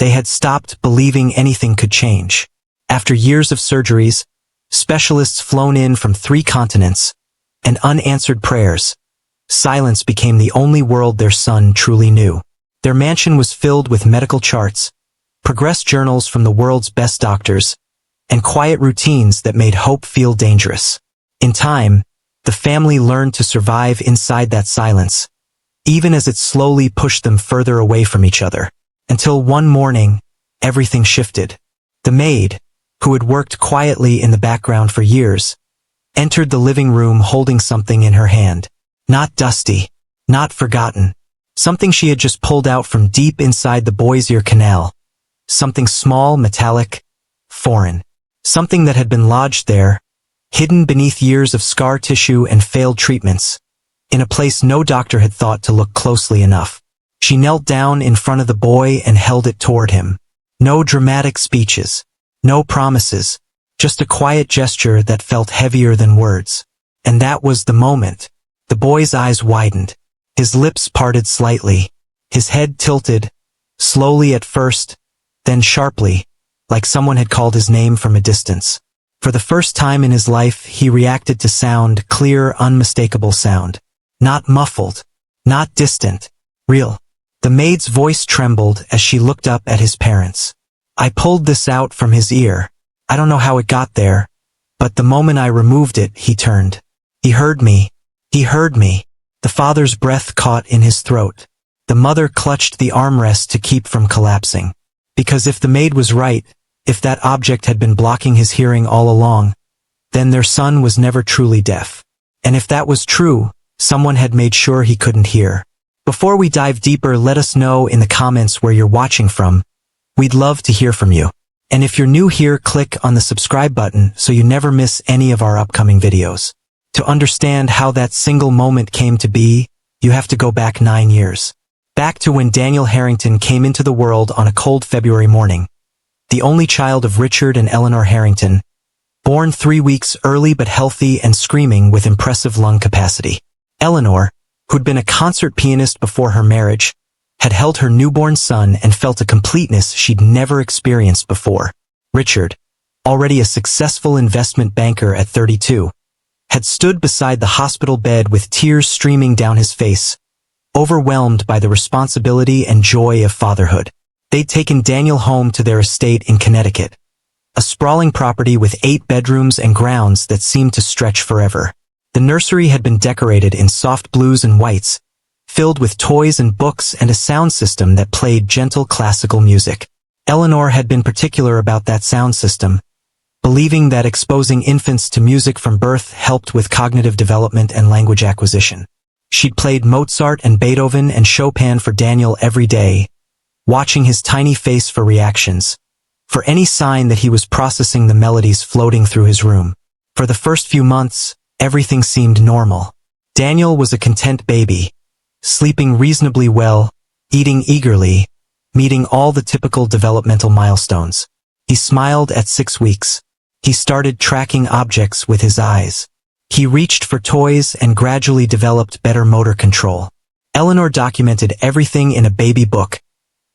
They had stopped believing anything could change. After years of surgeries, specialists flown in from 3 continents, and unanswered prayers, silence became the only world their son truly knew. Their mansion was filled with medical charts, progress journals from the world's best doctors, and quiet routines that made hope feel dangerous. In time, the family learned to survive inside that silence, even as it slowly pushed them further away from each other. Until one morning, everything shifted. The maid, who had worked quietly in the background for years, entered the living room holding something in her hand. Not dusty, not forgotten. Something she had just pulled out from deep inside the boy's ear canal. Something small, metallic, foreign. Something that had been lodged there, hidden beneath years of scar tissue and failed treatments, in a place no doctor had thought to look closely enough. She knelt down in front of the boy and held it toward him. No dramatic speeches, no promises, just a quiet gesture that felt heavier than words. And that was the moment. The boy's eyes widened. His lips parted slightly. His head tilted, slowly at first, then sharply, like someone had called his name from a distance. For the first time in his life, he reacted to sound, clear, unmistakable sound. Not muffled, not distant, real. The maid's voice trembled as she looked up at his parents. I pulled this out from his ear. I don't know how it got there, but the moment I removed it, he turned. He heard me. He heard me. The father's breath caught in his throat. The mother clutched the armrest to keep from collapsing. Because if the maid was right, if that object had been blocking his hearing all along, then their son was never truly deaf. And if that was true, someone had made sure he couldn't hear. Before we dive deeper, let us know in the comments where you're watching from. We'd love to hear from you. And if you're new here, click on the subscribe button so you never miss any of our upcoming videos. To understand how that single moment came to be, you have to go back 9 years. Back to when Daniel Harrington came into the world on a cold February morning. The only child of Richard and Eleanor Harrington, born 3 weeks early but healthy and screaming with impressive lung capacity. Eleanor, who'd been a concert pianist before her marriage, had held her newborn son and felt a completeness she'd never experienced before. Richard, already a successful investment banker at 32, had stood beside the hospital bed with tears streaming down his face, overwhelmed by the responsibility and joy of fatherhood. They'd taken Daniel home to their estate in Connecticut, a sprawling property with 8 bedrooms and grounds that seemed to stretch forever. The nursery had been decorated in soft blues and whites, filled with toys and books and a sound system that played gentle classical music. Eleanor had been particular about that sound system, believing that exposing infants to music from birth helped with cognitive development and language acquisition. She'd played Mozart and Beethoven and Chopin for Daniel every day, watching his tiny face for reactions, for any sign that he was processing the melodies floating through his room. For the first few months, everything seemed normal. Daniel was a content baby, sleeping reasonably well, eating eagerly, meeting all the typical developmental milestones. He smiled at 6 weeks. He started tracking objects with his eyes. He reached for toys and gradually developed better motor control. Eleanor documented everything in a baby book,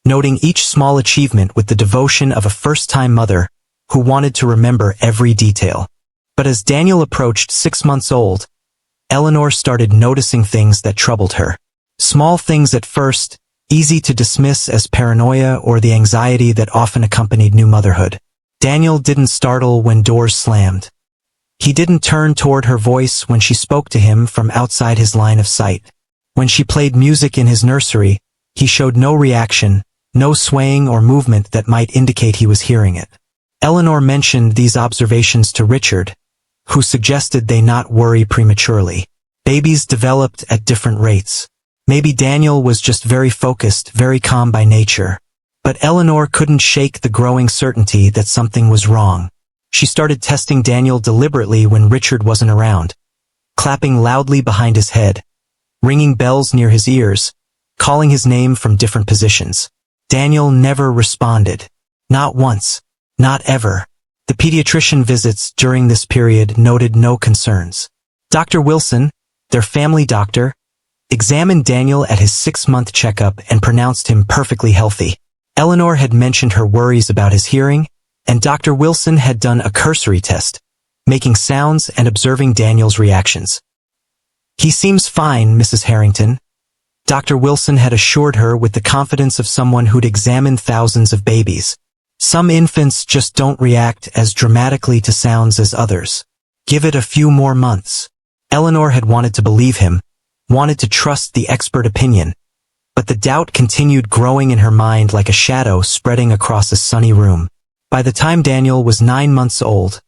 noting each small achievement with the devotion of a first-time mother who wanted to remember every detail. But as Daniel approached 6 months old, Eleanor started noticing things that troubled her. Small things at first, easy to dismiss as paranoia or the anxiety that often accompanied new motherhood. Daniel didn't startle when doors slammed. He didn't turn toward her voice when she spoke to him from outside his line of sight. When she played music in his nursery, he showed no reaction, no swaying or movement that might indicate he was hearing it. Eleanor mentioned these observations to Richard, who suggested they not worry prematurely. Babies developed at different rates. Maybe Daniel was just very focused, very calm by nature. But Eleanor couldn't shake the growing certainty that something was wrong. She started testing Daniel deliberately when Richard wasn't around, clapping loudly behind his head, ringing bells near his ears, calling his name from different positions. Daniel never responded. Not once. Not ever. The pediatrician visits during this period noted no concerns. Dr. Wilson, their family doctor, examined Daniel at his 6-month checkup and pronounced him perfectly healthy. Eleanor had mentioned her worries about his hearing, and Dr. Wilson had done a cursory test, making sounds and observing Daniel's reactions. "He seems fine, Mrs. Harrington," Dr. Wilson had assured her with the confidence of someone who'd examined thousands of babies. "Some infants just don't react as dramatically to sounds as others. Give it a few more months." Eleanor had wanted to believe him, wanted to trust the expert opinion, but the doubt continued growing in her mind like a shadow spreading across a sunny room. By the time Daniel was 9 months old,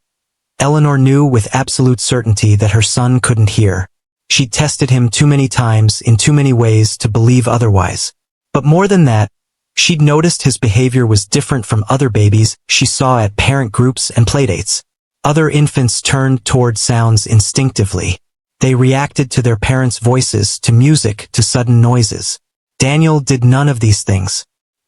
Eleanor knew with absolute certainty that her son couldn't hear. She'd tested him too many times in too many ways to believe otherwise. But more than that, she'd noticed his behavior was different from other babies she saw at parent groups and playdates. Other infants turned toward sounds instinctively. They reacted to their parents' voices, to music, to sudden noises. Daniel did none of these things.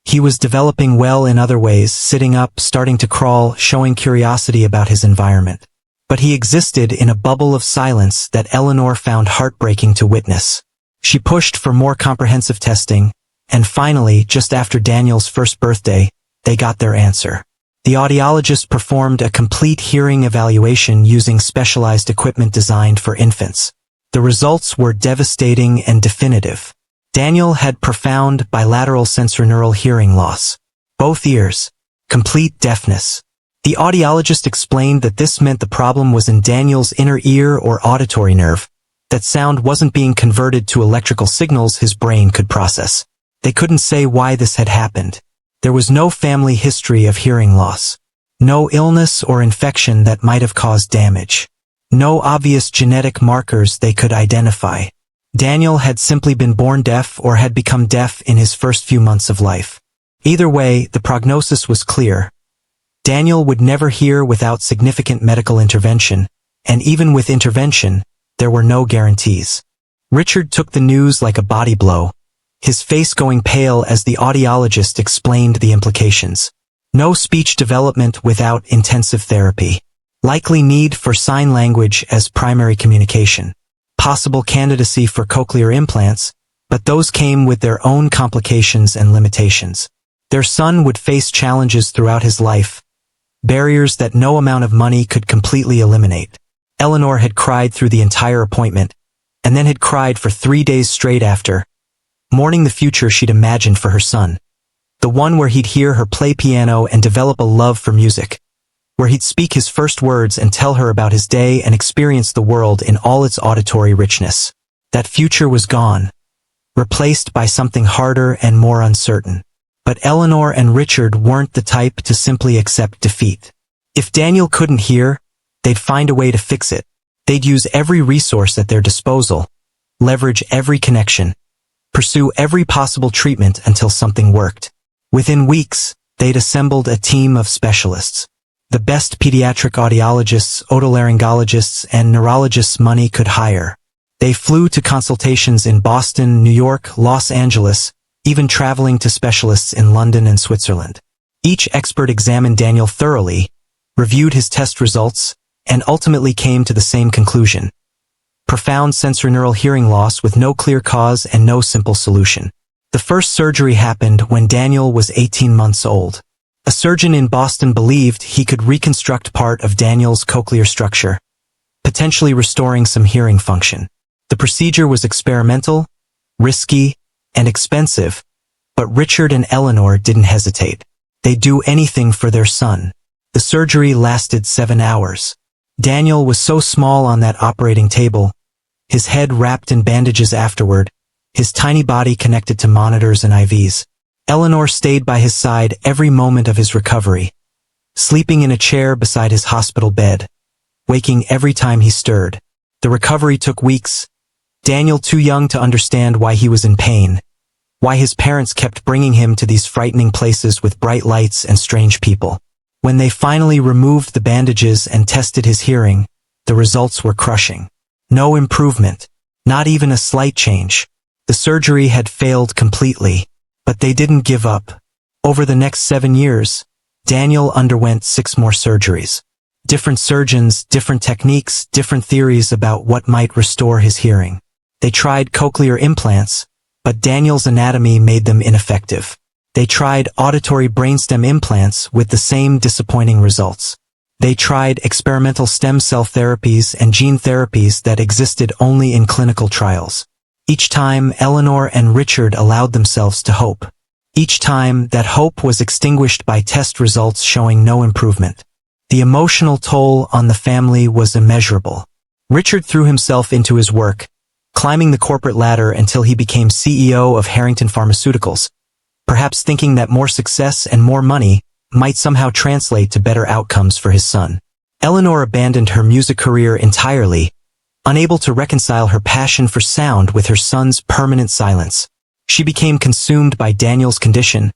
He was developing well in other ways, sitting up, starting to crawl, showing curiosity about his environment. But he existed in a bubble of silence that Eleanor found heartbreaking to witness. She pushed for more comprehensive testing, and finally, just after Daniel's first birthday, they got their answer. The audiologist performed a complete hearing evaluation using specialized equipment designed for infants. The results were devastating and definitive. Daniel had profound bilateral sensorineural hearing loss. Both ears. Complete deafness. The audiologist explained that this meant the problem was in Daniel's inner ear or auditory nerve, that sound wasn't being converted to electrical signals his brain could process. They couldn't say why this had happened. There was no family history of hearing loss. No illness or infection that might have caused damage. No obvious genetic markers they could identify. Daniel had simply been born deaf or had become deaf in his first few months of life. Either way, the prognosis was clear. Daniel would never hear without significant medical intervention, and even with intervention, there were no guarantees. Richard took the news like a body blow, his face going pale as the audiologist explained the implications. No speech development without intensive therapy. Likely need for sign language as primary communication. Possible candidacy for cochlear implants, but those came with their own complications and limitations. Their son would face challenges throughout his life, barriers that no amount of money could completely eliminate. Eleanor had cried through the entire appointment, and then had cried for 3 days straight after, mourning the future she'd imagined for her son. The one where he'd hear her play piano and develop a love for music, where he'd speak his first words and tell her about his day and experience the world in all its auditory richness. That future was gone, replaced by something harder and more uncertain. But Eleanor and Richard weren't the type to simply accept defeat. If Daniel couldn't hear, they'd find a way to fix it. They'd use every resource at their disposal, leverage every connection, pursue every possible treatment until something worked. Within weeks, they'd assembled a team of specialists. The best pediatric audiologists, otolaryngologists, and neurologists money could hire. They flew to consultations in Boston, New York, Los Angeles, even traveling to specialists in London and Switzerland. Each expert examined Daniel thoroughly, reviewed his test results, and ultimately came to the same conclusion. Profound sensorineural hearing loss with no clear cause and no simple solution. The first surgery happened when Daniel was 18 months old. A surgeon in Boston believed he could reconstruct part of Daniel's cochlear structure, potentially restoring some hearing function. The procedure was experimental, risky, and expensive, but Richard and Eleanor didn't hesitate. They'd do anything for their son. The surgery lasted 7 hours. Daniel was so small on that operating table, his head wrapped in bandages afterward, his tiny body connected to monitors and IVs. Eleanor stayed by his side every moment of his recovery, sleeping in a chair beside his hospital bed, waking every time he stirred. The recovery took weeks. Daniel too young to understand why he was in pain, why his parents kept bringing him to these frightening places with bright lights and strange people. When they finally removed the bandages and tested his hearing, the results were crushing. No improvement, not even a slight change. The surgery had failed completely, but they didn't give up. Over the next 7 years, Daniel underwent 6 more surgeries. Different surgeons, different techniques, different theories about what might restore his hearing. They tried cochlear implants, but Daniel's anatomy made them ineffective. They tried auditory brainstem implants with the same disappointing results. They tried experimental stem cell therapies and gene therapies that existed only in clinical trials. Each time, Eleanor and Richard allowed themselves to hope. Each time, that hope was extinguished by test results showing no improvement. The emotional toll on the family was immeasurable. Richard threw himself into his work, climbing the corporate ladder until he became CEO of Harrington Pharmaceuticals, perhaps thinking that more success and more money might somehow translate to better outcomes for his son. Eleanor abandoned her music career entirely, unable to reconcile her passion for sound with her son's permanent silence. She became consumed by Daniel's condition,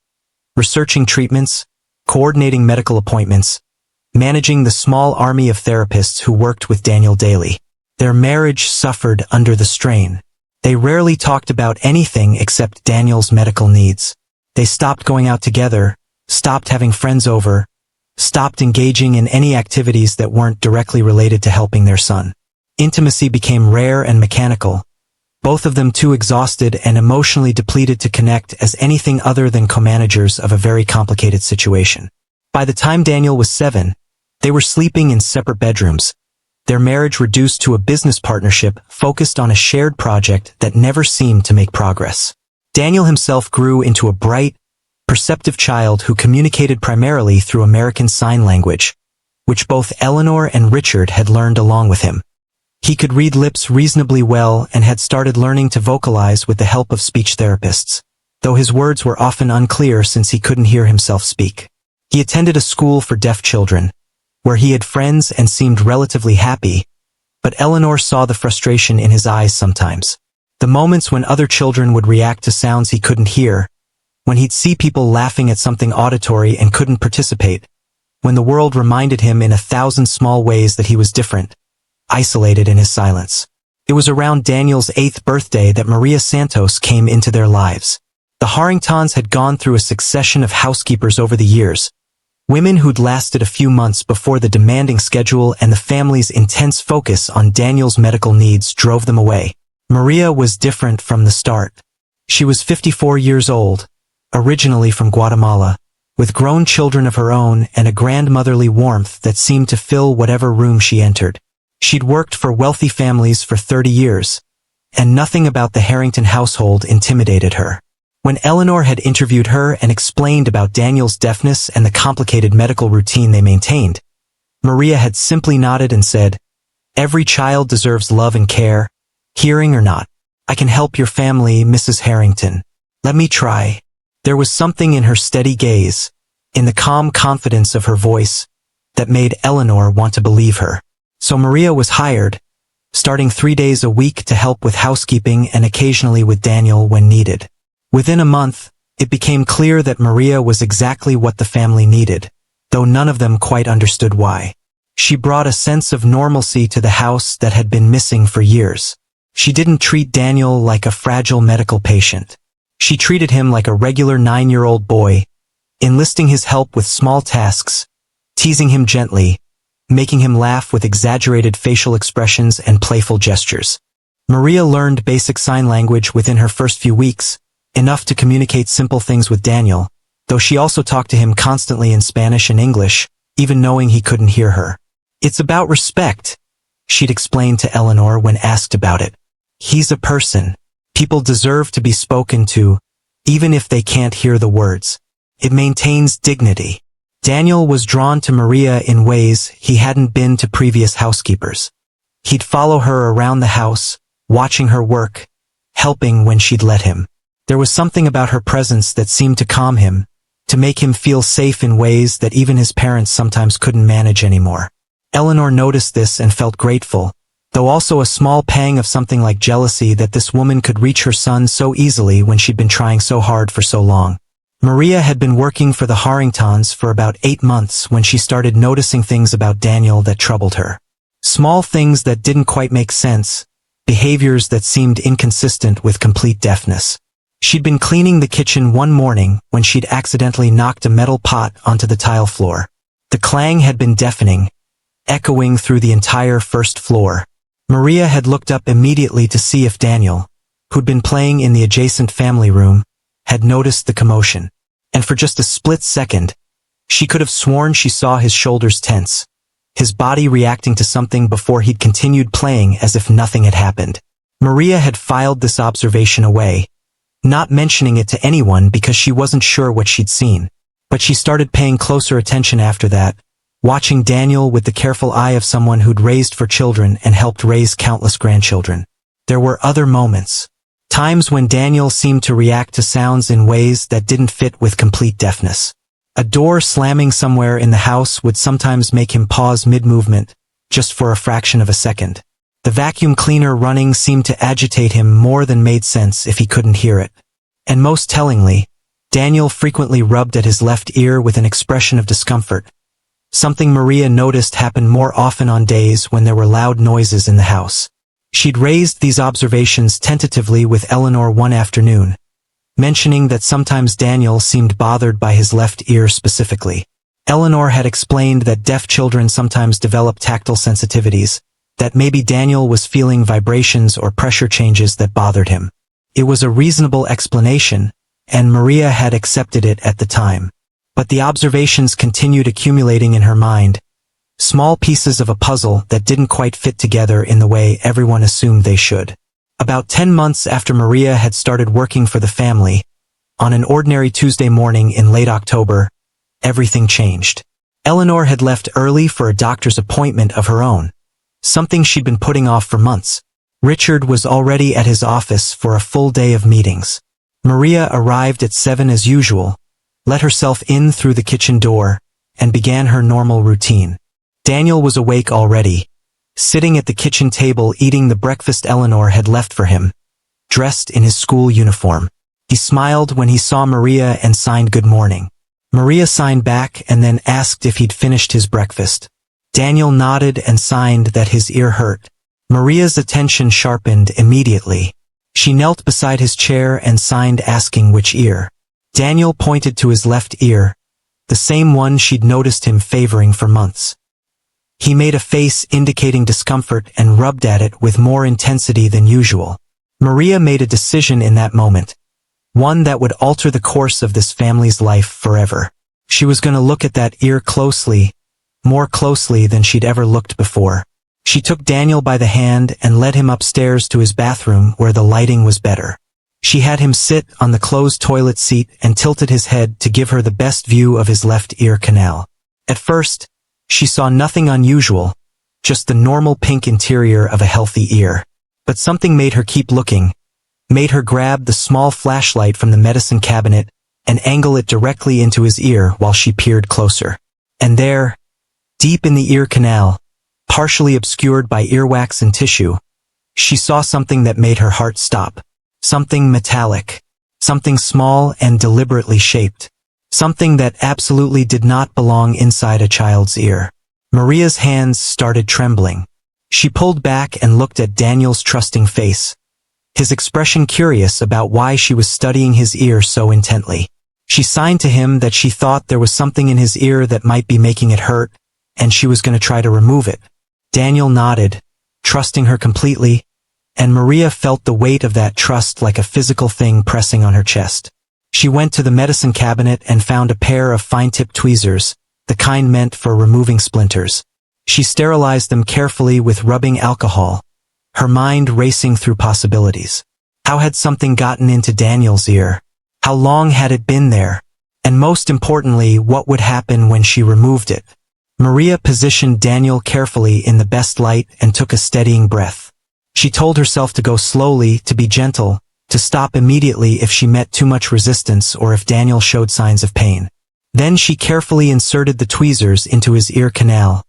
researching treatments, coordinating medical appointments, managing the small army of therapists who worked with Daniel daily. Their marriage suffered under the strain. They rarely talked about anything except Daniel's medical needs. They stopped going out together, stopped having friends over, stopped engaging in any activities that weren't directly related to helping their son. Intimacy became rare and mechanical, both of them too exhausted and emotionally depleted to connect as anything other than co-managers of a very complicated situation. By the time Daniel was 7, they were sleeping in separate bedrooms, their marriage reduced to a business partnership focused on a shared project that never seemed to make progress. Daniel himself grew into a bright, perceptive child who communicated primarily through American Sign Language, which both Eleanor and Richard had learned along with him. He could read lips reasonably well and had started learning to vocalize with the help of speech therapists, though his words were often unclear since he couldn't hear himself speak. He attended a school for deaf children, where he had friends and seemed relatively happy, but Eleanor saw the frustration in his eyes sometimes. The moments when other children would react to sounds he couldn't hear, when he'd see people laughing at something auditory and couldn't participate, when the world reminded him in 1,000 small ways that he was different, isolated in his silence. It was around Daniel's 8th birthday that Maria Santos came into their lives. The Harringtons had gone through a succession of housekeepers over the years, women who'd lasted a few months before the demanding schedule and the family's intense focus on Daniel's medical needs drove them away. Maria was different from the start. She was 54 years old, originally from Guatemala, with grown children of her own and a grandmotherly warmth that seemed to fill whatever room she entered. She'd worked for wealthy families for 30 years, and nothing about the Harrington household intimidated her. When Eleanor had interviewed her and explained about Daniel's deafness and the complicated medical routine they maintained, Maria had simply nodded and said, "Every child deserves love and care, hearing or not. I can help your family, Mrs. Harrington. Let me try." There was something in her steady gaze, in the calm confidence of her voice, that made Eleanor want to believe her. So Maria was hired, starting 3 days a week to help with housekeeping and occasionally with Daniel when needed. Within a month, it became clear that Maria was exactly what the family needed, though none of them quite understood why. She brought a sense of normalcy to the house that had been missing for years. She didn't treat Daniel like a fragile medical patient. She treated him like a regular 9-year-old boy, enlisting his help with small tasks, teasing him gently, making him laugh with exaggerated facial expressions and playful gestures. Maria learned basic sign language within her first few weeks, enough to communicate simple things with Daniel, though she also talked to him constantly in Spanish and English, even knowing he couldn't hear her. "It's about respect," she'd explained to Eleanor when asked about it. "He's a person. People deserve to be spoken to, even if they can't hear the words. It maintains dignity." Daniel was drawn to Maria in ways he hadn't been to previous housekeepers. He'd follow her around the house, watching her work, helping when she'd let him. There was something about her presence that seemed to calm him, to make him feel safe in ways that even his parents sometimes couldn't manage anymore. Eleanor noticed this and felt grateful, though also a small pang of something like jealousy that this woman could reach her son so easily when she'd been trying so hard for so long. Maria had been working for the Harringtons for about 8 months when she started noticing things about Daniel that troubled her. Small things that didn't quite make sense, behaviors that seemed inconsistent with complete deafness. She'd been cleaning the kitchen one morning when she'd accidentally knocked a metal pot onto the tile floor. The clang had been deafening, echoing through the entire first floor. Maria had looked up immediately to see if Daniel, who'd been playing in the adjacent family room, had noticed the commotion. and for just a split second, she could have sworn she saw his shoulders tense, his body reacting to something before he'd continued playing as if nothing had happened. Maria had filed this observation away, not mentioning it to anyone because she wasn't sure what she'd seen. But she started paying closer attention after that, watching Daniel with the careful eye of someone who'd raised for children and helped raise countless grandchildren. There were other moments. Times when Daniel seemed to react to sounds in ways that didn't fit with complete deafness. A door slamming somewhere in the house would sometimes make him pause mid-movement, just for a fraction of a second. The vacuum cleaner running seemed to agitate him more than made sense if he couldn't hear it. And most tellingly, Daniel frequently rubbed at his left ear with an expression of discomfort, something Maria noticed happened more often on days when there were loud noises in the house. She'd raised these observations tentatively with Eleanor one afternoon, mentioning that sometimes Daniel seemed bothered by his left ear specifically. Eleanor had explained that deaf children sometimes develop tactile sensitivities, that maybe Daniel was feeling vibrations or pressure changes that bothered him. It was a reasonable explanation, and Maria had accepted it at the time. But the observations continued accumulating in her mind, small pieces of a puzzle that didn't quite fit together in the way everyone assumed they should. About 10 months after Maria had started working for the family, on an ordinary Tuesday morning in late October, everything changed. Eleanor had left early for a doctor's appointment of her own, something she'd been putting off for months. Richard was already at his office for a full day of meetings. Maria arrived at 7 as usual, let herself in through the kitchen door, and began her normal routine. Daniel was awake already, sitting at the kitchen table eating the breakfast Eleanor had left for him, dressed in his school uniform. He smiled when he saw Maria and signed good morning. Maria signed back and then asked if he'd finished his breakfast. Daniel nodded and signed that his ear hurt. Maria's attention sharpened immediately. She knelt beside his chair and signed asking which ear. Daniel pointed to his left ear, the same one she'd noticed him favoring for months. He made a face indicating discomfort and rubbed at it with more intensity than usual. Maria made a decision in that moment, one that would alter the course of this family's life forever. She was going to look at that ear closely, more closely than she'd ever looked before. She took Daniel by the hand and led him upstairs to his bathroom where the lighting was better. She had him sit on the closed toilet seat and tilted his head to give her the best view of his left ear canal. At first, she saw nothing unusual, just the normal pink interior of a healthy ear. But something made her keep looking, made her grab the small flashlight from the medicine cabinet and angle it directly into his ear while she peered closer. And there, deep in the ear canal, partially obscured by earwax and tissue, she saw something that made her heart stop. Something metallic. Something small and deliberately shaped. Something that absolutely did not belong inside a child's ear. Maria's hands started trembling. She pulled back and looked at Daniel's trusting face, his expression curious about why she was studying his ear so intently. She signed to him that she thought there was something in his ear that might be making it hurt, and she was going to try to remove it. Daniel nodded, trusting her completely, and Maria felt the weight of that trust like a physical thing pressing on her chest. She went to the medicine cabinet and found a pair of fine-tipped tweezers, the kind meant for removing splinters. She sterilized them carefully with rubbing alcohol, her mind racing through possibilities. How had something gotten into Daniel's ear? How long had it been there? And most importantly, what would happen when she removed it? Maria positioned Daniel carefully in the best light and took a steadying breath. She told herself to go slowly, to be gentle, to stop immediately if she met too much resistance or if Daniel showed signs of pain. Then she carefully inserted the tweezers into his ear canal,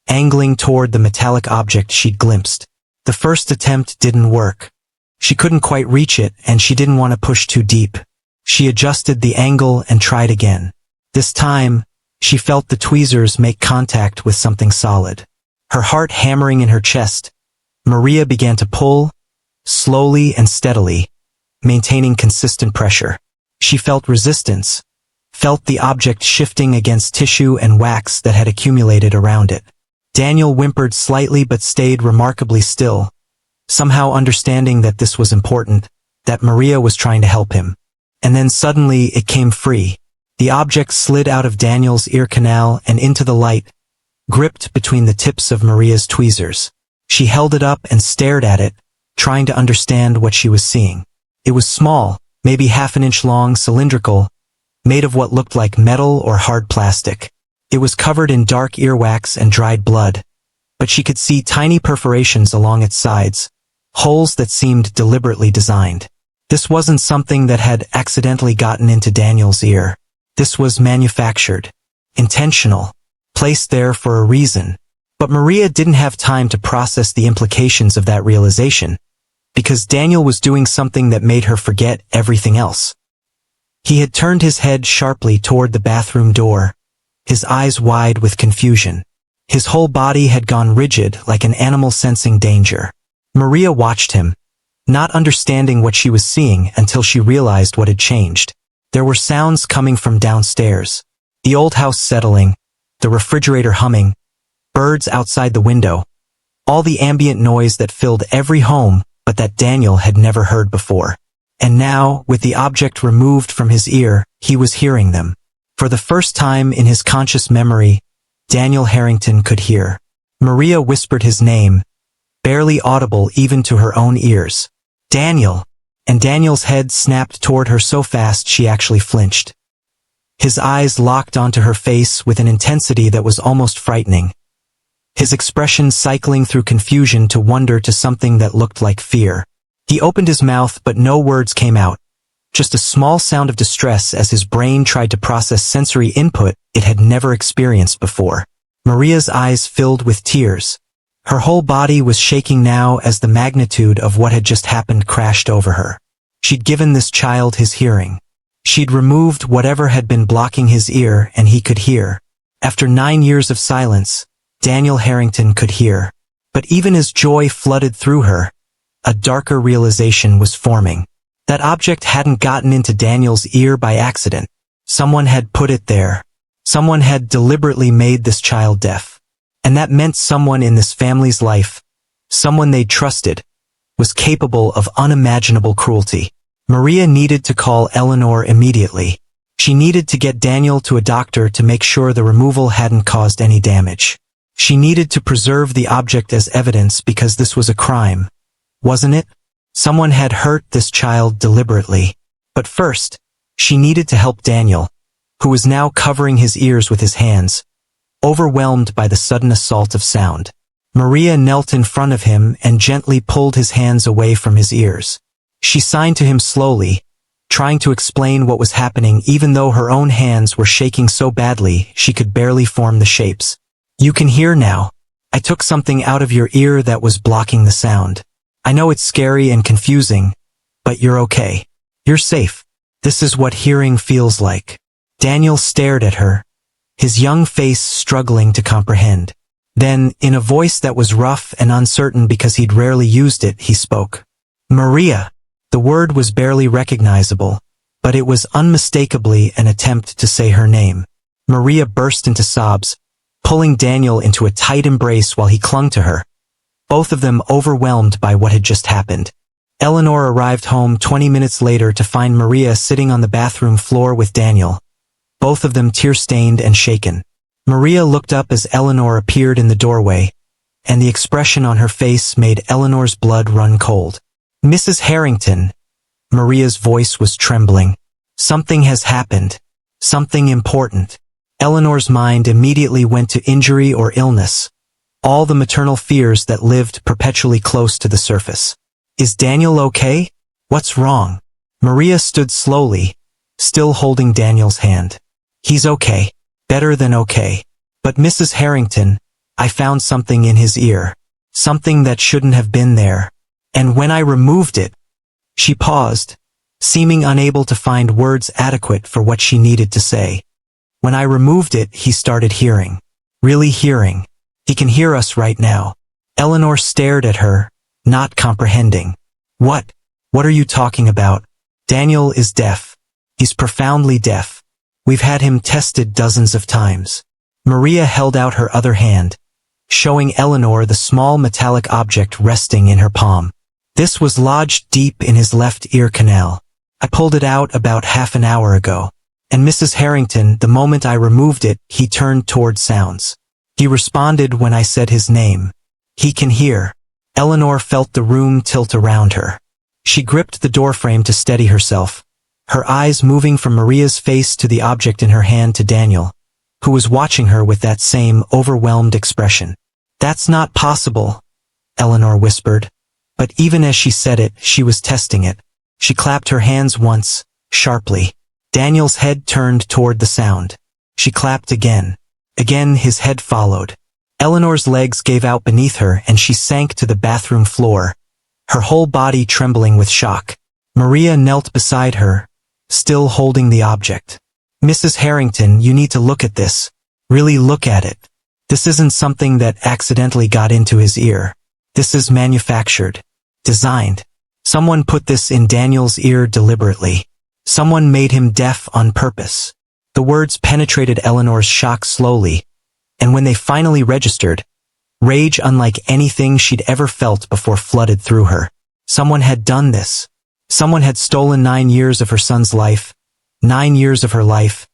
angling toward the metallic object she'd glimpsed. The first attempt didn't work. She couldn't quite reach it and she didn't want to push too deep. She adjusted the angle and tried again. This time, she felt the tweezers make contact with something solid. Her heart hammering in her chest, Maria began to pull, slowly and steadily, maintaining consistent pressure. She felt resistance, felt the object shifting against tissue and wax that had accumulated around it. Daniel whimpered slightly but stayed remarkably still, somehow understanding that this was important, that Maria was trying to help him. And then suddenly it came free. The object slid out of Daniel's ear canal and into the light, gripped between the tips of Maria's tweezers. She held it up and stared at it, trying to understand what she was seeing. It was small, maybe half an inch long, cylindrical, made of what looked like metal or hard plastic. It was covered in dark earwax and dried blood, but she could see tiny perforations along its sides, holes that seemed deliberately designed. This wasn't something that had accidentally gotten into Daniel's ear. This was manufactured, intentional, placed there for a reason. But Maria didn't have time to process the implications of that realization, because Daniel was doing something that made her forget everything else. He had turned his head sharply toward the bathroom door, his eyes wide with confusion. His whole body had gone rigid like an animal sensing danger. Maria watched him, not understanding what she was seeing until she realized what had changed. There were sounds coming from downstairs. The old house settling, the refrigerator humming, birds outside the window. All the ambient noise that filled every home, but that Daniel had never heard before. And now, with the object removed from his ear, he was hearing them. For the first time in his conscious memory, Daniel Harrington could hear. Maria whispered his name, barely audible even to her own ears. Daniel! And Daniel's head snapped toward her so fast she actually flinched. His eyes locked onto her face with an intensity that was almost frightening. His expression cycling through confusion to wonder to something that looked like fear. He opened his mouth but no words came out. Just a small sound of distress as his brain tried to process sensory input it had never experienced before. Maria's eyes filled with tears. Her whole body was shaking now as the magnitude of what had just happened crashed over her. She'd given this child his hearing. She'd removed whatever had been blocking his ear and he could hear. After 9 years of silence, Daniel Harrington could hear. But even as joy flooded through her, a darker realization was forming. That object hadn't gotten into Daniel's ear by accident. Someone had put it there. Someone had deliberately made this child deaf. And that meant someone in this family's life, someone they trusted, was capable of unimaginable cruelty. Maria needed to call Eleanor immediately. She needed to get Daniel to a doctor to make sure the removal hadn't caused any damage. She needed to preserve the object as evidence because this was a crime, wasn't it? Someone had hurt this child deliberately. But first, she needed to help Daniel, who was now covering his ears with his hands, overwhelmed by the sudden assault of sound. Maria knelt in front of him and gently pulled his hands away from his ears. She signed to him slowly, trying to explain what was happening even though her own hands were shaking so badly she could barely form the shapes. You can hear now. I took something out of your ear that was blocking the sound. I know it's scary and confusing, but you're okay. You're safe. This is what hearing feels like. Daniel stared at her, his young face struggling to comprehend. Then, in a voice that was rough and uncertain because he'd rarely used it, he spoke. Maria. The word was barely recognizable, but it was unmistakably an attempt to say her name. Maria burst into sobs, pulling Daniel into a tight embrace while he clung to her, both of them overwhelmed by what had just happened. Eleanor arrived home 20 minutes later to find Maria sitting on the bathroom floor with Daniel, both of them tear-stained and shaken. Maria looked up as Eleanor appeared in the doorway, and the expression on her face made Eleanor's blood run cold. Mrs. Harrington, Maria's voice was trembling. Something has happened. Something important. Eleanor's mind immediately went to injury or illness. All the maternal fears that lived perpetually close to the surface. Is Daniel okay? What's wrong? Maria stood slowly, still holding Daniel's hand. He's okay. Better than okay. But Mrs. Harrington, I found something in his ear. Something that shouldn't have been there. And when I removed it, she paused, seeming unable to find words adequate for what she needed to say. When I removed it, he started hearing. Really hearing. He can hear us right now. Eleanor stared at her, not comprehending. What? What are you talking about? Daniel is deaf. He's profoundly deaf. We've had him tested dozens of times. Maria held out her other hand, showing Eleanor the small metallic object resting in her palm. This was lodged deep in his left ear canal. I pulled it out about half an hour ago. And Mrs. Harrington, the moment I removed it, he turned toward sounds. He responded when I said his name. He can hear. Eleanor felt the room tilt around her. She gripped the doorframe to steady herself, her eyes moving from Maria's face to the object in her hand to Daniel, who was watching her with that same overwhelmed expression. "That's not possible," Eleanor whispered. But even as she said it, she was testing it. She clapped her hands once, sharply. Daniel's head turned toward the sound. She clapped again. Again his head followed. Eleanor's legs gave out beneath her and she sank to the bathroom floor, her whole body trembling with shock. Maria knelt beside her, still holding the object. "Mrs. Harrington, you need to look at this. Really look at it. This isn't something that accidentally got into his ear. This is manufactured. Designed. Someone put this in Daniel's ear deliberately. Someone made him deaf on purpose." The words penetrated Eleanor's shock slowly, and when they finally registered, rage unlike anything she'd ever felt before flooded through her. Someone had done this. Someone had stolen 9 years of her son's life, 9 years of her life,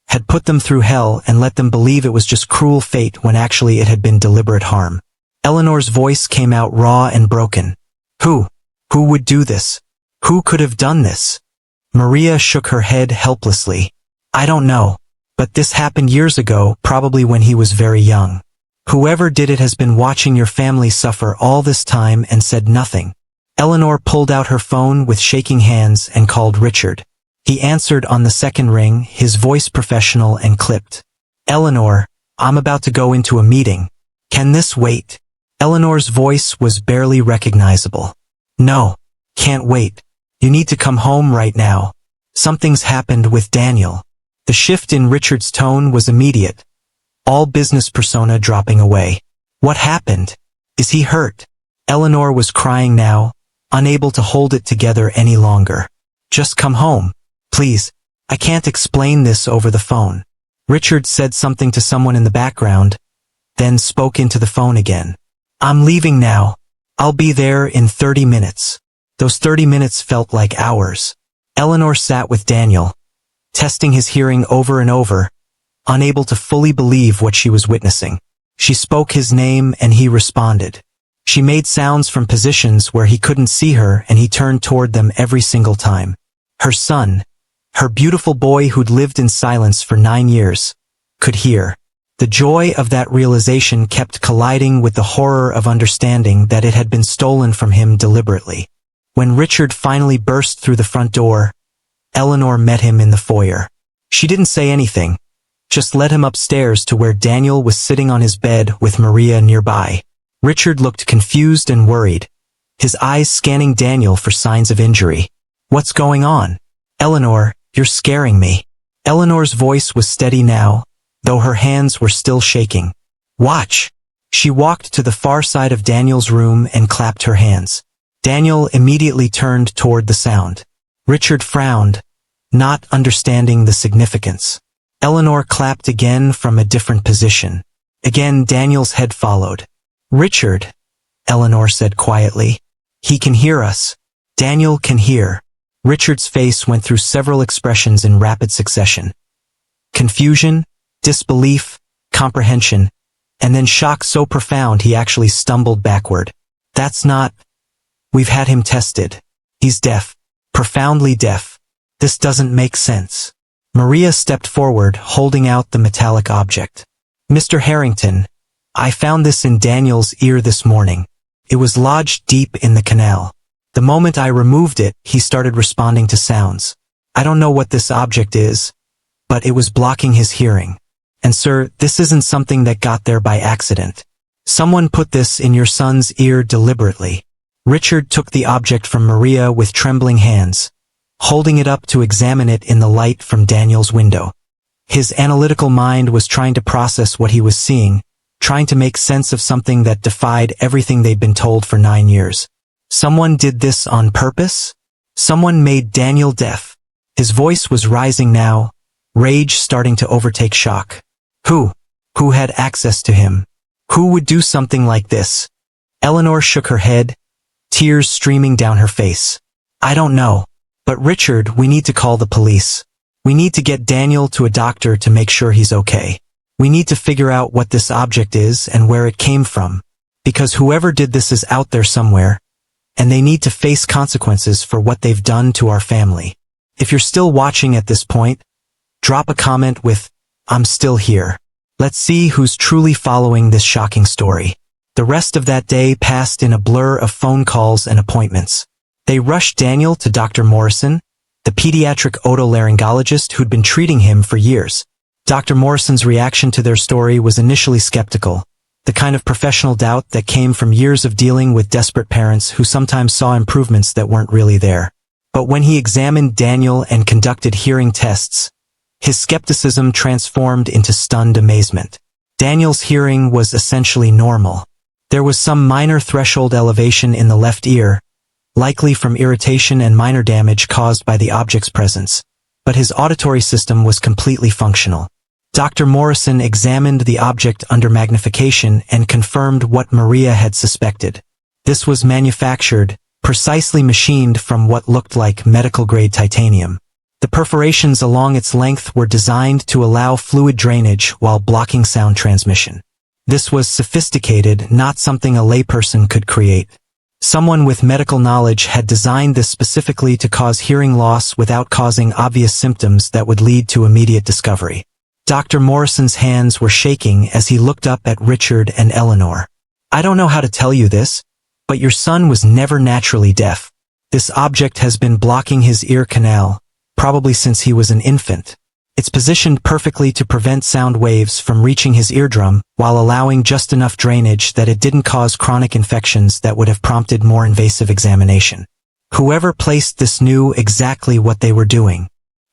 had put them through hell and let them believe it was just cruel fate when actually it had been deliberate harm. Eleanor's voice came out raw and broken. Who? Who would do this? Who could have done this? Maria shook her head helplessly. "I don't know. But this happened years ago, probably when he was very young. Whoever did it has been watching your family suffer all this time and said nothing." Eleanor pulled out her phone with shaking hands and called Richard. He answered on the second ring, his voice professional and clipped. "Eleanor, I'm about to go into a meeting. Can this wait?" Eleanor's voice was barely recognizable. "No, can't wait. You need to come home right now. Something's happened with Daniel." The shift in Richard's tone was immediate, all business persona dropping away. "What happened? Is he hurt?" Eleanor was crying now, unable to hold it together any longer. "Just come home, please. I can't explain this over the phone." Richard said something to someone in the background, then spoke into the phone again. "I'm leaving now. I'll be there in 30 minutes. Those 30 minutes felt like hours. Eleanor sat with Daniel, testing his hearing over and over, unable to fully believe what she was witnessing. She spoke his name and he responded. She made sounds from positions where he couldn't see her and he turned toward them every single time. Her son, her beautiful boy who'd lived in silence for 9 years, could hear. The joy of that realization kept colliding with the horror of understanding that it had been stolen from him deliberately. When Richard finally burst through the front door, Eleanor met him in the foyer. She didn't say anything, just led him upstairs to where Daniel was sitting on his bed with Maria nearby. Richard looked confused and worried, his eyes scanning Daniel for signs of injury. "What's going on?" "Eleanor, you're scaring me." Eleanor's voice was steady now, though her hands were still shaking. "Watch." She walked to the far side of Daniel's room and clapped her hands. Daniel immediately turned toward the sound. Richard frowned, not understanding the significance. Eleanor clapped again from a different position. Again Daniel's head followed. "Richard," Eleanor said quietly. "He can hear us." Daniel can hear. Richard's face went through several expressions in rapid succession. Confusion, disbelief, comprehension, and then shock so profound he actually stumbled backward. "That's not... We've had him tested. He's deaf. Profoundly deaf. This doesn't make sense." Maria stepped forward, holding out the metallic object. "Mr. Harrington, I found this in Daniel's ear this morning. It was lodged deep in the canal. The moment I removed it, he started responding to sounds. I don't know what this object is, but it was blocking his hearing. And sir, this isn't something that got there by accident. Someone put this in your son's ear deliberately." Richard took the object from Maria with trembling hands, holding it up to examine it in the light from Daniel's window. His analytical mind was trying to process what he was seeing, trying to make sense of something that defied everything they'd been told for 9 years. Someone did this on purpose? Someone made Daniel deaf. His voice was rising now, rage starting to overtake shock. Who? Who had access to him? Who would do something like this? Eleanor shook her head, tears streaming down her face. "I don't know. But Richard, we need to call the police. We need to get Daniel to a doctor to make sure he's okay. We need to figure out what this object is and where it came from. Because whoever did this is out there somewhere, and they need to face consequences for what they've done to our family. If you're still watching at this point, drop a comment with, "I'm still here." Let's see who's truly following this shocking story. The rest of that day passed in a blur of phone calls and appointments. They rushed Daniel to Dr. Morrison, the pediatric otolaryngologist who'd been treating him for years. Dr. Morrison's reaction to their story was initially skeptical, the kind of professional doubt that came from years of dealing with desperate parents who sometimes saw improvements that weren't really there. But when he examined Daniel and conducted hearing tests, his skepticism transformed into stunned amazement. Daniel's hearing was essentially normal. There was some minor threshold elevation in the left ear, likely from irritation and minor damage caused by the object's presence, but his auditory system was completely functional. Dr. Morrison examined the object under magnification and confirmed what Maria had suspected. This was manufactured, precisely machined from what looked like medical-grade titanium. The perforations along its length were designed to allow fluid drainage while blocking sound transmission. This was sophisticated, not something a layperson could create. Someone with medical knowledge had designed this specifically to cause hearing loss without causing obvious symptoms that would lead to immediate discovery. Dr. Morrison's hands were shaking as he looked up at Richard and Eleanor. "I don't know how to tell you this, but your son was never naturally deaf. This object has been blocking his ear canal, probably since he was an infant. It's positioned perfectly to prevent sound waves from reaching his eardrum while allowing just enough drainage that it didn't cause chronic infections that would have prompted more invasive examination. Whoever placed this knew exactly what they were doing."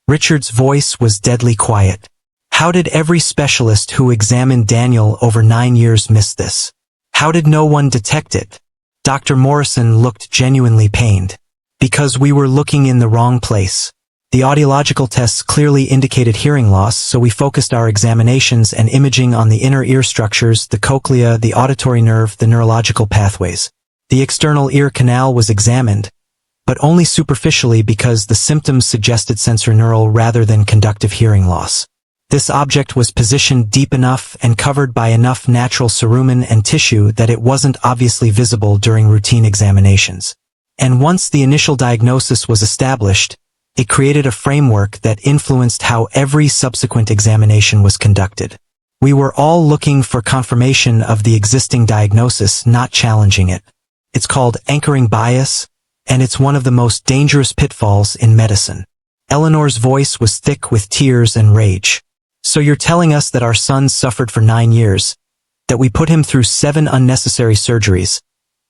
Richard's voice was deadly quiet. How did every specialist who examined Daniel over 9 years miss this? How did no one detect it? Dr. Morrison looked genuinely pained. "Because we were looking in the wrong place. The audiological tests clearly indicated hearing loss, so we focused our examinations and imaging on the inner ear structures, the cochlea, the auditory nerve, the neurological pathways. The external ear canal was examined, but only superficially because the symptoms suggested sensorineural rather than conductive hearing loss. This object was positioned deep enough and covered by enough natural cerumen and tissue that it wasn't obviously visible during routine examinations. And once the initial diagnosis was established, it created a framework that influenced how every subsequent examination was conducted. We were all looking for confirmation of the existing diagnosis, not challenging it. It's called anchoring bias, and it's one of the most dangerous pitfalls in medicine." Eleanor's voice was thick with tears and rage. "So you're telling us that our son suffered for 9 years, that we put him through 7 unnecessary surgeries,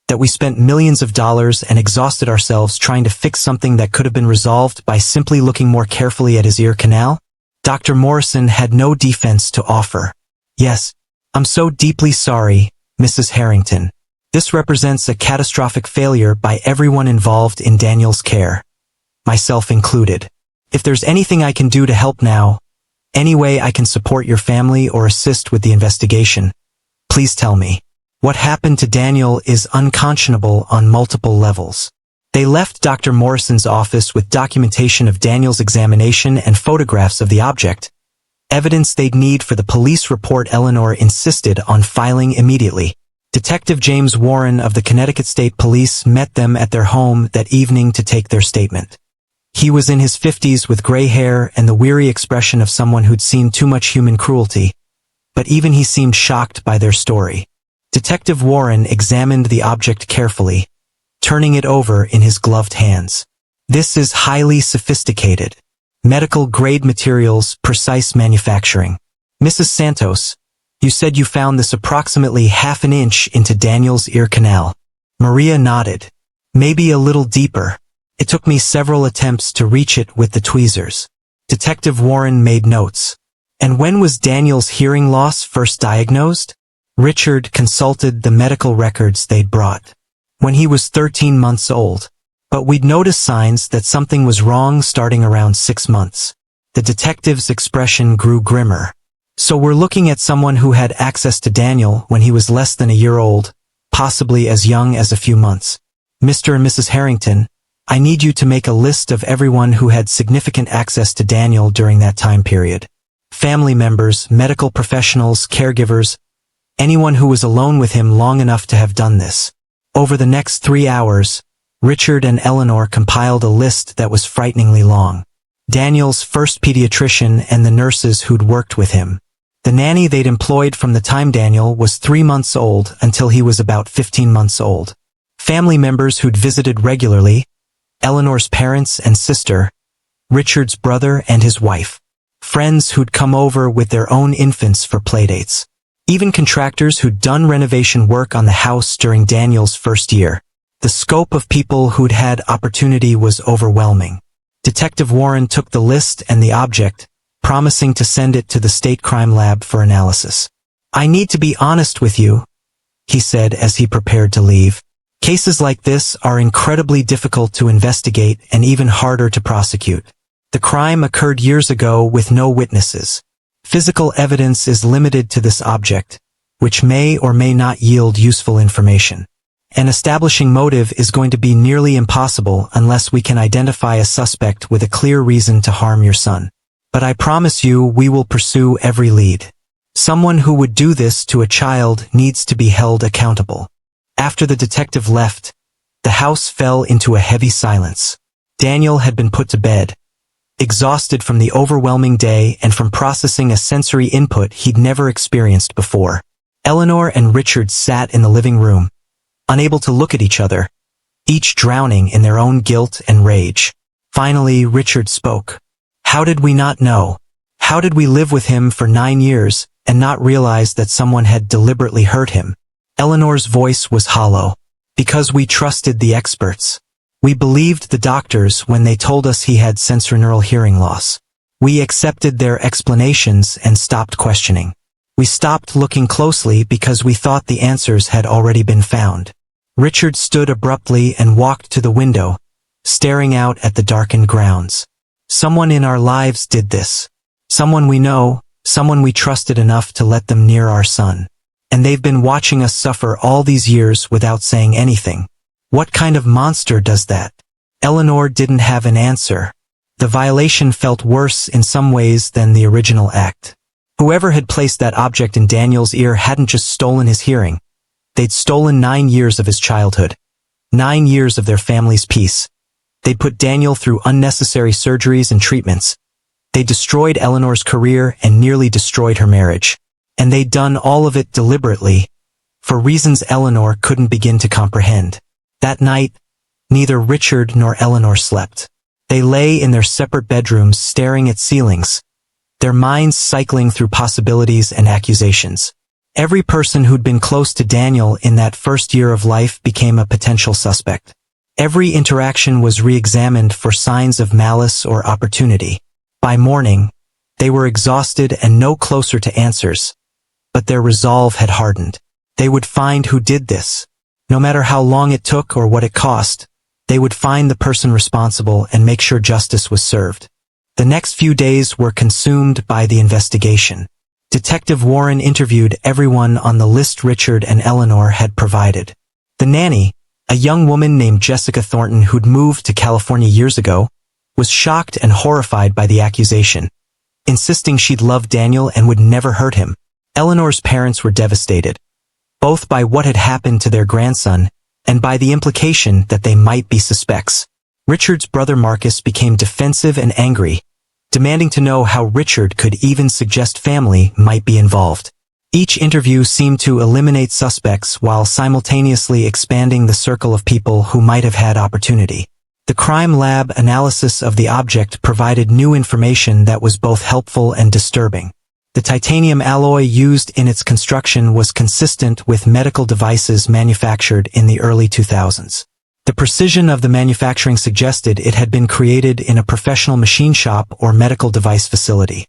that we spent millions of dollars and exhausted ourselves trying to fix something that could have been resolved by simply looking more carefully at his ear canal?" Dr. Morrison had no defense to offer. "Yes, I'm so deeply sorry, Mrs. Harrington. This represents a catastrophic failure by everyone involved in Daniel's care, myself included. If there's anything I can do to help now, any way I can support your family or assist with the investigation, please tell me. What happened to Daniel is unconscionable on multiple levels." They left Dr. Morrison's office with documentation of Daniel's examination and photographs of the object, evidence they'd need for the police report Eleanor insisted on filing immediately. Detective James Warren of the Connecticut State Police met them at their home that evening to take their statement. He was in his 50s with gray hair and the weary expression of someone who'd seen too much human cruelty, but even he seemed shocked by their story. Detective Warren examined the object carefully, turning it over in his gloved hands. "This is highly sophisticated. Medical-grade materials, precise manufacturing. Mrs. Santos, you said you found this approximately half an inch into Daniel's ear canal." Maria nodded. "Maybe a little deeper. It took me several attempts to reach it with the tweezers." Detective Warren made notes. "And when was Daniel's hearing loss first diagnosed?" Richard consulted the medical records they'd brought. "When he was 13 months old. But we'd noticed signs that something was wrong starting around 6 months. The detective's expression grew grimmer. "So we're looking at someone who had access to Daniel when he was less than a year old, possibly as young as a few months. Mr. and Mrs. Harrington, I need you to make a list of everyone who had significant access to Daniel during that time period. Family members, medical professionals, caregivers, anyone who was alone with him long enough to have done this. Over the next 3 hours, Richard and Eleanor compiled a list that was frighteningly long. Daniel's first pediatrician and the nurses who'd worked with him. The nanny they'd employed from the time Daniel was 3 months old until he was about 15 months old. Family members who'd visited regularly, Eleanor's parents and sister, Richard's brother and his wife. Friends who'd come over with their own infants for playdates. Even contractors who'd done renovation work on the house during Daniel's first year. The scope of people who'd had opportunity was overwhelming. Detective Warren took the list and the object, promising to send it to the state crime lab for analysis. I need to be honest with you, he said as he prepared to leave. Cases like this are incredibly difficult to investigate and even harder to prosecute. The crime occurred years ago with no witnesses. Physical evidence is limited to this object, which may or may not yield useful information. And establishing motive is going to be nearly impossible unless we can identify a suspect with a clear reason to harm your son. But I promise you we will pursue every lead. Someone who would do this to a child needs to be held accountable. After the detective left, the house fell into a heavy silence. Daniel had been put to bed, exhausted from the overwhelming day and from processing a sensory input he'd never experienced before. Eleanor and Richard sat in the living room, unable to look at each other, each drowning in their own guilt and rage. Finally, Richard spoke. How did we not know? How did we live with him for 9 years and not realize that someone had deliberately hurt him? Eleanor's voice was hollow. Because we trusted the experts. We believed the doctors when they told us he had sensorineural hearing loss. We accepted their explanations and stopped questioning. We stopped looking closely because we thought the answers had already been found. Richard stood abruptly and walked to the window, staring out at the darkened grounds. Someone in our lives did this. Someone we know, someone we trusted enough to let them near our son. And they've been watching us suffer all these years without saying anything. What kind of monster does that? Eleanor didn't have an answer. The violation felt worse in some ways than the original act. Whoever had placed that object in Daniel's ear hadn't just stolen his hearing. They'd stolen 9 years of his childhood. 9 years of their family's peace. They'd put Daniel through unnecessary surgeries and treatments. They destroyed Eleanor's career and nearly destroyed her marriage. And they'd done all of it deliberately, for reasons Eleanor couldn't begin to comprehend. That night, neither Richard nor Eleanor slept. They lay in their separate bedrooms staring at ceilings, their minds cycling through possibilities and accusations. Every person who'd been close to Daniel in that first year of life became a potential suspect. Every interaction was re-examined for signs of malice or opportunity. By morning, they were exhausted and no closer to answers, but their resolve had hardened. They would find who did this. No matter how long it took or what it cost, they would find the person responsible and make sure justice was served. The next few days were consumed by the investigation. Detective Warren interviewed everyone on the list Richard and Eleanor had provided. The nanny, a young woman named Jessica Thornton who'd moved to California years ago, was shocked and horrified by the accusation, insisting she'd loved Daniel and would never hurt him. Eleanor's parents were devastated, both by what had happened to their grandson and by the implication that they might be suspects. Richard's brother Marcus became defensive and angry, demanding to know how Richard could even suggest family might be involved. Each interview seemed to eliminate suspects while simultaneously expanding the circle of people who might have had opportunity. The crime lab analysis of the object provided new information that was both helpful and disturbing. The titanium alloy used in its construction was consistent with medical devices manufactured in the early 2000s. The precision of the manufacturing suggested it had been created in a professional machine shop or medical device facility,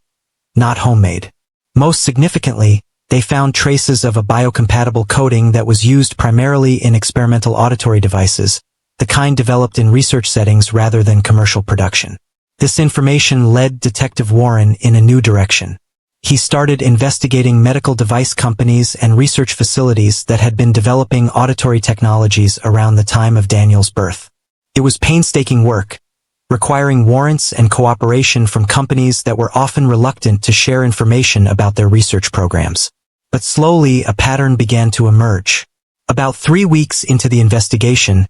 not homemade. Most significantly, they found traces of a biocompatible coating that was used primarily in experimental auditory devices, the kind developed in research settings rather than commercial production. This information led Detective Warren in a new direction. He started investigating medical device companies and research facilities that had been developing auditory technologies around the time of Daniel's birth. It was painstaking work, requiring warrants and cooperation from companies that were often reluctant to share information about their research programs. But slowly, a pattern began to emerge. About 3 weeks into the investigation,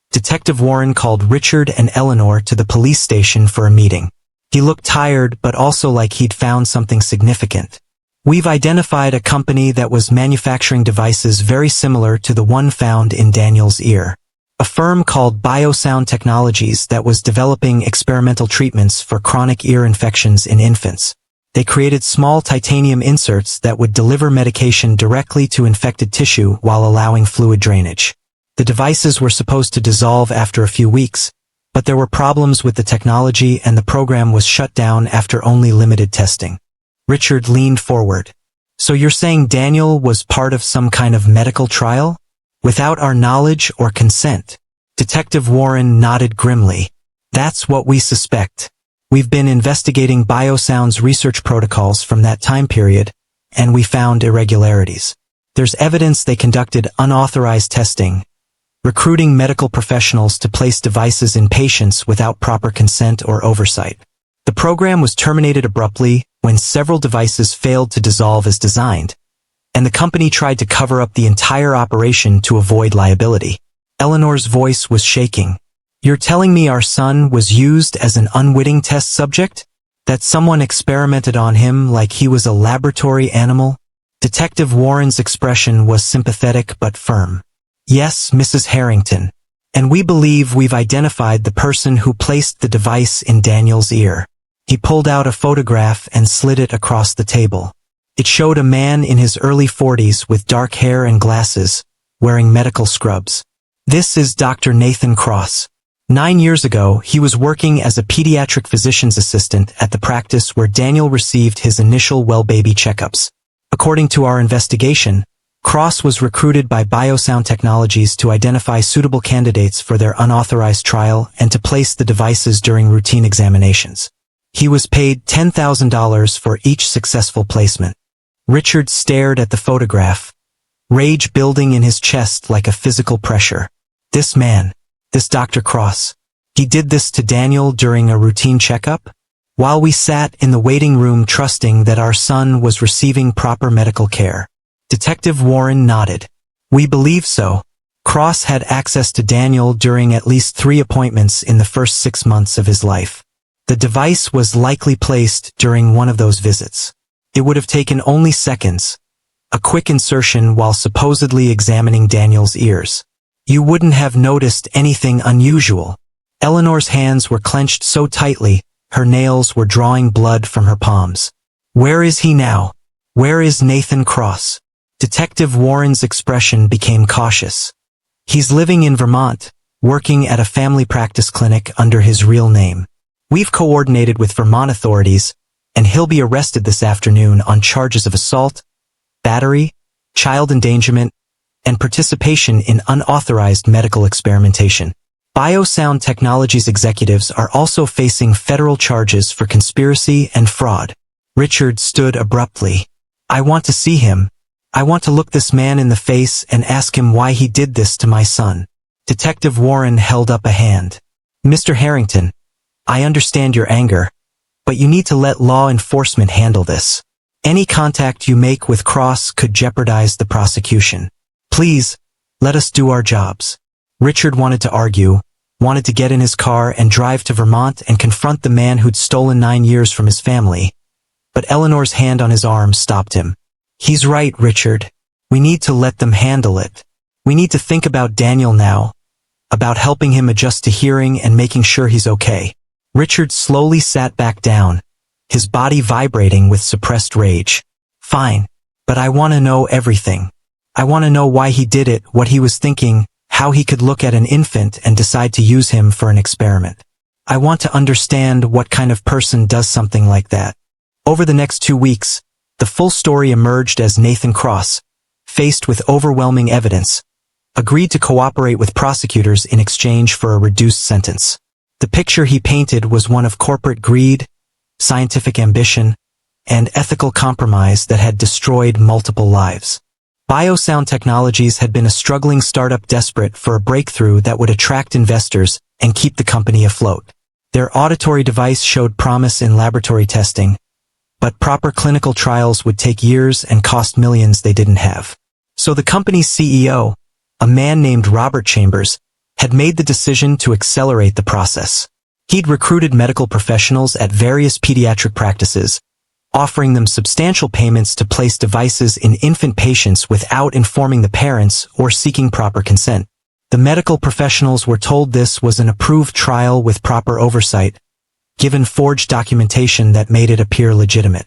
Detective Warren called Richard and Eleanor to the police station for a meeting. He looked tired, but also like he'd found something significant. "We've identified a company that was manufacturing devices very similar to the one found in Daniel's ear. A firm called Biosound Technologies that was developing experimental treatments for chronic ear infections in infants. They created small titanium inserts that would deliver medication directly to infected tissue while allowing fluid drainage. The devices were supposed to dissolve after a few weeks, but there were problems with the technology and the program was shut down after only limited testing." Richard leaned forward. "So you're saying Daniel was part of some kind of medical trial? Without our knowledge or consent?" Detective Warren nodded grimly. "That's what we suspect. We've been investigating Biosound's research protocols from that time period, and we found irregularities. There's evidence they conducted unauthorized testing, recruiting medical professionals to place devices in patients without proper consent or oversight. The program was terminated abruptly when several devices failed to dissolve as designed, and the company tried to cover up the entire operation to avoid liability." Eleanor's voice was shaking. "You're telling me our son was used as an unwitting test subject? That someone experimented on him like he was a laboratory animal?" Detective Warren's expression was sympathetic but firm. "Yes, Mrs. Harrington. And we believe we've identified the person who placed the device in Daniel's ear." He pulled out a photograph and slid it across the table. It showed a man in his early 40s with dark hair and glasses, wearing medical scrubs. "This is Dr. Nathan Cross. 9 years ago, he was working as a pediatric physician's assistant at the practice where Daniel received his initial well-baby checkups. According to our investigation, Cross was recruited by Biosound Technologies to identify suitable candidates for their unauthorized trial and to place the devices during routine examinations. He was paid $10,000 for each successful placement." Richard stared at the photograph, rage building in his chest like a physical pressure. This man, this Dr. Cross, he did this to Daniel during a routine checkup? While we sat in the waiting room trusting that our son was receiving proper medical care. Detective Warren nodded. "We believe so. Cross had access to Daniel during at least 3 appointments in the first 6 months of his life. The device was likely placed during one of those visits. It would have taken only seconds, a quick insertion while supposedly examining Daniel's ears. You wouldn't have noticed anything unusual." Eleanor's hands were clenched so tightly, her nails were drawing blood from her palms. "Where is he now? Where is Nathan Cross?" Detective Warren's expression became cautious. "He's living in Vermont, working at a family practice clinic under his real name. We've coordinated with Vermont authorities, and he'll be arrested this afternoon on charges of assault, battery, child endangerment, and participation in unauthorized medical experimentation. Biosound Technologies executives are also facing federal charges for conspiracy and fraud." Richard stood abruptly. "I want to see him. I want to look this man in the face and ask him why he did this to my son." Detective Warren held up a hand. "Mr. Harrington, I understand your anger, but you need to let law enforcement handle this. Any contact you make with Cross could jeopardize the prosecution. Please, let us do our jobs." Richard wanted to argue, wanted to get in his car and drive to Vermont and confront the man who'd stolen 9 years from his family. But Eleanor's hand on his arm stopped him. "He's right, Richard. We need to let them handle it. We need to think about Daniel now, about helping him adjust to hearing and making sure he's okay." Richard slowly sat back down, his body vibrating with suppressed rage. "Fine, but I want to know everything. I want to know why he did it, what he was thinking, how he could look at an infant and decide to use him for an experiment. I want to understand what kind of person does something like that." Over the next 2 weeks, the full story emerged as Nathan Cross, faced with overwhelming evidence, agreed to cooperate with prosecutors in exchange for a reduced sentence. The picture he painted was one of corporate greed, scientific ambition, and ethical compromise that had destroyed multiple lives. Biosound Technologies had been a struggling startup desperate for a breakthrough that would attract investors and keep the company afloat. Their auditory device showed promise in laboratory testing, but proper clinical trials would take years and cost millions they didn't have. So the company's CEO, a man named Robert Chambers, had made the decision to accelerate the process. He'd recruited medical professionals at various pediatric practices, offering them substantial payments to place devices in infant patients without informing the parents or seeking proper consent. The medical professionals were told this was an approved trial with proper oversight, given forged documentation that made it appear legitimate.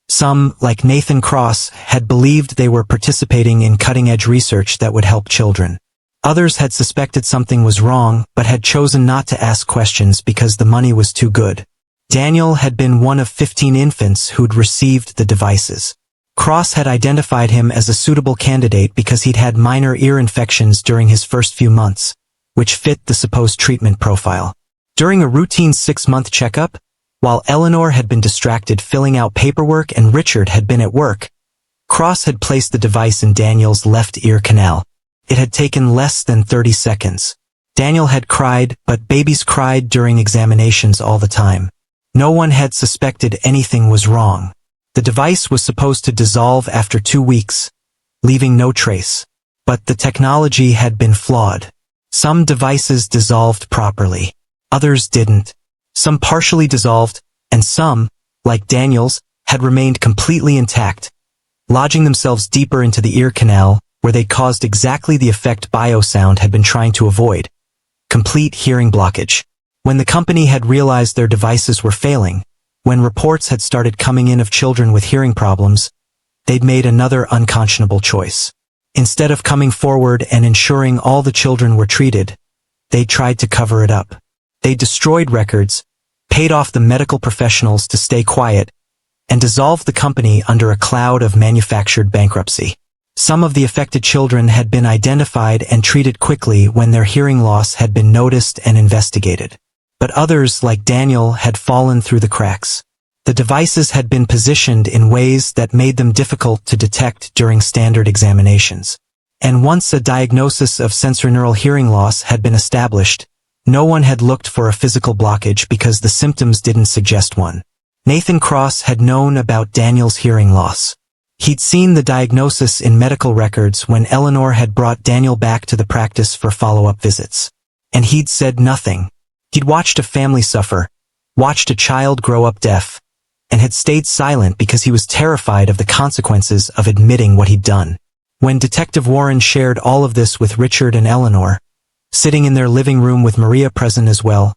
Some, like Nathan Cross, had believed they were participating in cutting-edge research that would help children. Others had suspected something was wrong, but had chosen not to ask questions because the money was too good. Daniel had been one of 15 infants who'd received the devices. Cross had identified him as a suitable candidate because he'd had minor ear infections during his first few months, which fit the supposed treatment profile. During a routine 6-month checkup, while Eleanor had been distracted filling out paperwork and Richard had been at work, Cross had placed the device in Daniel's left ear canal. It had taken less than 30 seconds. Daniel had cried, but babies cried during examinations all the time. No one had suspected anything was wrong. The device was supposed to dissolve after 2 weeks, leaving no trace. But the technology had been flawed. Some devices dissolved properly. Others didn't. Some partially dissolved, and some, like Daniel's, had remained completely intact, lodging themselves deeper into the ear canal, where they caused exactly the effect biosound had been trying to avoid: complete hearing blockage. When the company had realized their devices were failing, when reports had started coming in of children with hearing problems, they'd made another unconscionable choice. Instead of coming forward and ensuring all the children were treated, they tried to cover it up. They destroyed records, paid off the medical professionals to stay quiet, and dissolved the company under a cloud of manufactured bankruptcy. Some of the affected children had been identified and treated quickly when their hearing loss had been noticed and investigated. But others, like Daniel, had fallen through the cracks. The devices had been positioned in ways that made them difficult to detect during standard examinations. And once a diagnosis of sensorineural hearing loss had been established, no one had looked for a physical blockage because the symptoms didn't suggest one. Nathan Cross had known about Daniel's hearing loss. He'd seen the diagnosis in medical records when Eleanor had brought Daniel back to the practice for follow-up visits. And he'd said nothing. He'd watched a family suffer, watched a child grow up deaf, and had stayed silent because he was terrified of the consequences of admitting what he'd done. When Detective Warren shared all of this with Richard and Eleanor, sitting in their living room with Maria present as well,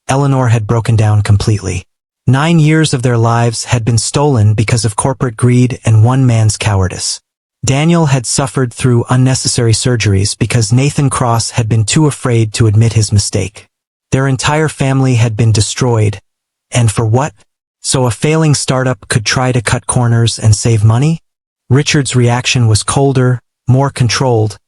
Eleanor had broken down completely. 9 years of their lives had been stolen because of corporate greed and one man's cowardice. Daniel had suffered through unnecessary surgeries because Nathan Cross had been too afraid to admit his mistake. Their entire family had been destroyed. And for what? So a failing startup could try to cut corners and save money? Richard's reaction was colder, more controlled,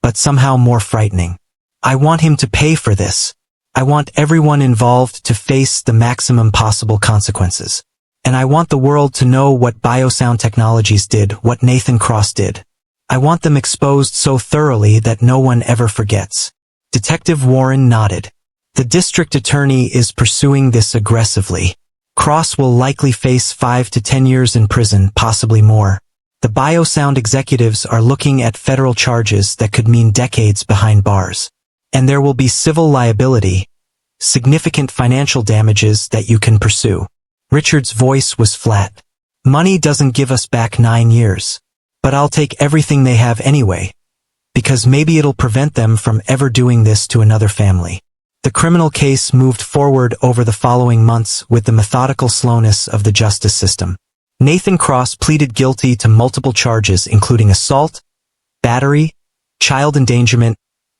but somehow more frightening. I want him to pay for this. I want everyone involved to face the maximum possible consequences. And I want the world to know what Biosound Technologies did, what Nathan Cross did. I want them exposed so thoroughly that no one ever forgets. Detective Warren nodded. The district attorney is pursuing this aggressively. Cross will likely face 5 to 10 years in prison, possibly more. The Biosound executives are looking at federal charges that could mean decades behind bars. And there will be civil liability, significant financial damages that you can pursue. Richard's voice was flat. Money doesn't give us back 9 years. But I'll take everything they have anyway, because maybe it'll prevent them from ever doing this to another family. The criminal case moved forward over the following months with the methodical slowness of the justice system. Nathan Cross pleaded guilty to multiple charges including assault, battery, child endangerment,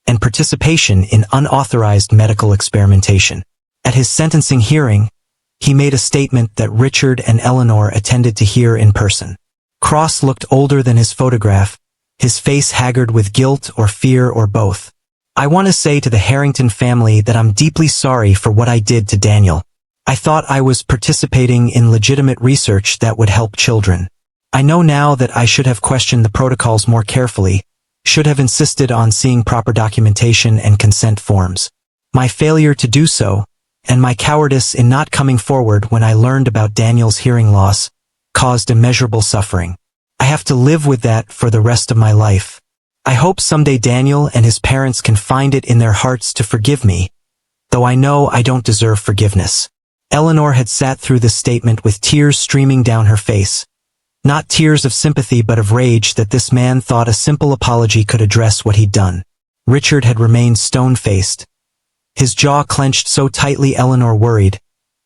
and participation in unauthorized medical experimentation. At his sentencing hearing, he made a statement that Richard and Eleanor attended to hear in person. Cross looked older than his photograph, his face haggard with guilt or fear or both. I want to say to the Harrington family that I'm deeply sorry for what I did to Daniel. I thought I was participating in legitimate research that would help children. I know now that I should have questioned the protocols more carefully, should have insisted on seeing proper documentation and consent forms. My failure to do so, and my cowardice in not coming forward when I learned about Daniel's hearing loss, caused immeasurable suffering. I have to live with that for the rest of my life. I hope someday Daniel and his parents can find it in their hearts to forgive me, though I know I don't deserve forgiveness. Eleanor had sat through this statement with tears streaming down her face. Not tears of sympathy but of rage that this man thought a simple apology could address what he'd done. Richard had remained stone-faced. His jaw clenched so tightly Eleanor worried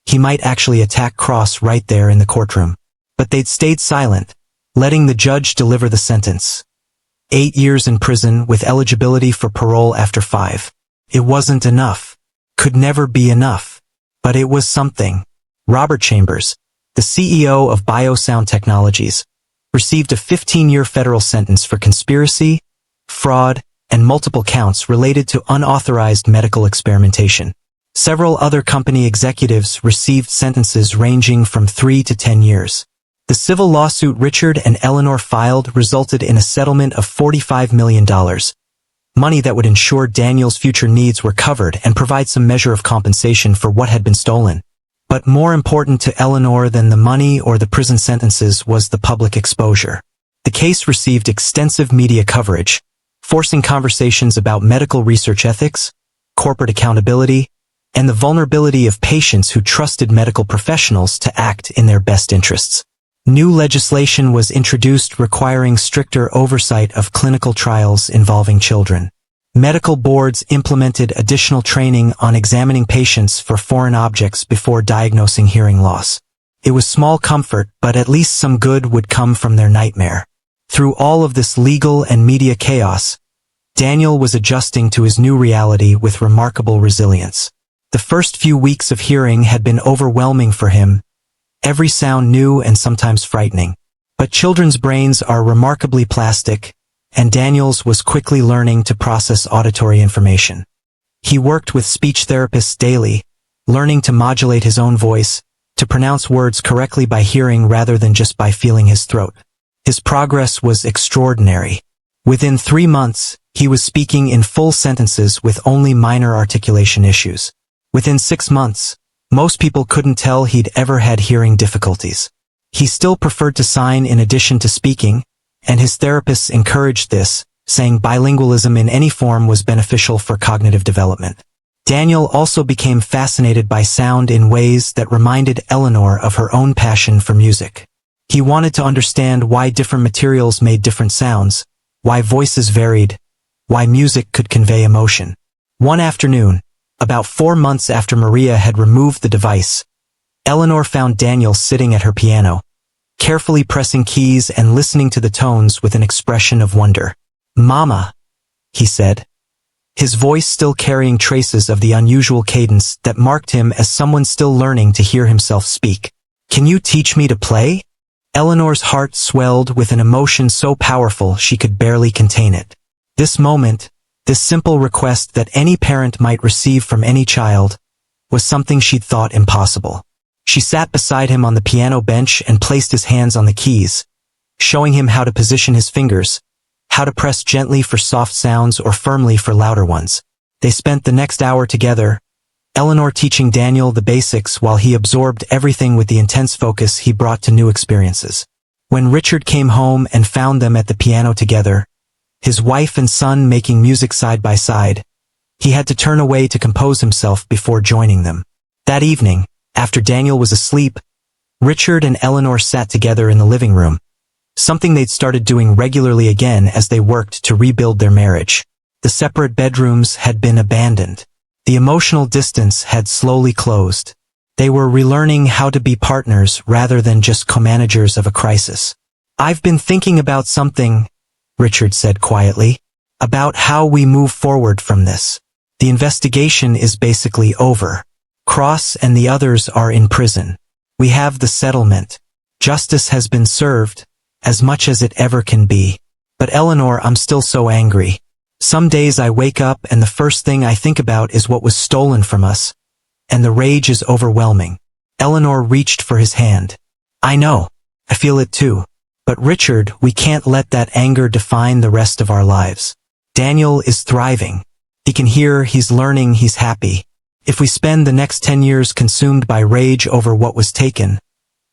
he might actually attack Cross right there in the courtroom. But they'd stayed silent, letting the judge deliver the sentence. 8 years in prison with eligibility for parole after 5. It wasn't enough. Could never be enough. But it was something. Robert Chambers, the CEO of Biosound Technologies, received a 15-year federal sentence for conspiracy, fraud, and multiple counts related to unauthorized medical experimentation. Several other company executives received sentences ranging from 3 to 10 years. The civil lawsuit Richard and Eleanor filed resulted in a settlement of $45 million, money that would ensure Daniel's future needs were covered and provide some measure of compensation for what had been stolen. But more important to Eleanor than the money or the prison sentences was the public exposure. The case received extensive media coverage, forcing conversations about medical research ethics, corporate accountability, and the vulnerability of patients who trusted medical professionals to act in their best interests. New legislation was introduced requiring stricter oversight of clinical trials involving children. Medical boards implemented additional training on examining patients for foreign objects before diagnosing hearing loss. It was small comfort, but at least some good would come from their nightmare. Through all of this legal and media chaos, Daniel was adjusting to his new reality with remarkable resilience. The first few weeks of hearing had been overwhelming for him, every sound new and sometimes frightening. But children's brains are remarkably plastic, and Daniel's was quickly learning to process auditory information. He worked with speech therapists daily, learning to modulate his own voice, to pronounce words correctly by hearing rather than just by feeling his throat. His progress was extraordinary. Within 3 months, he was speaking in full sentences with only minor articulation issues. Within 6 months, most people couldn't tell he'd ever had hearing difficulties. He still preferred to sign in addition to speaking, and his therapists encouraged this, saying bilingualism in any form was beneficial for cognitive development. Daniel also became fascinated by sound in ways that reminded Eleanor of her own passion for music. He wanted to understand why different materials made different sounds, why voices varied, why music could convey emotion. One afternoon, about 4 months after Maria had removed the device, Eleanor found Daniel sitting at her piano, carefully pressing keys and listening to the tones with an expression of wonder. "Mama," he said, his voice still carrying traces of the unusual cadence that marked him as someone still learning to hear himself speak. "Can you teach me to play?" Eleanor's heart swelled with an emotion so powerful she could barely contain it. This moment, this simple request that any parent might receive from any child, was something she'd thought impossible. She sat beside him on the piano bench and placed his hands on the keys, showing him how to position his fingers, how to press gently for soft sounds or firmly for louder ones. They spent the next hour together, Eleanor teaching Daniel the basics while he absorbed everything with the intense focus he brought to new experiences. When Richard came home and found them at the piano together, his wife and son making music side by side, he had to turn away to compose himself before joining them. That evening, after Daniel was asleep, Richard and Eleanor sat together in the living room, something they'd started doing regularly again as they worked to rebuild their marriage. The separate bedrooms had been abandoned. The emotional distance had slowly closed. They were relearning how to be partners rather than just co-managers of a crisis. "I've been thinking about something," Richard said quietly, "about how we move forward from this. The investigation is basically over. Cross and the others are in prison. We have the settlement. Justice has been served, as much as it ever can be. But Eleanor, I'm still so angry. Some days I wake up and the first thing I think about is what was stolen from us, and the rage is overwhelming." Eleanor reached for his hand. "I know. I feel it too. But Richard, we can't let that anger define the rest of our lives. Daniel is thriving. He can hear, he's learning, he's happy. If we spend the next 10 years consumed by rage over what was taken,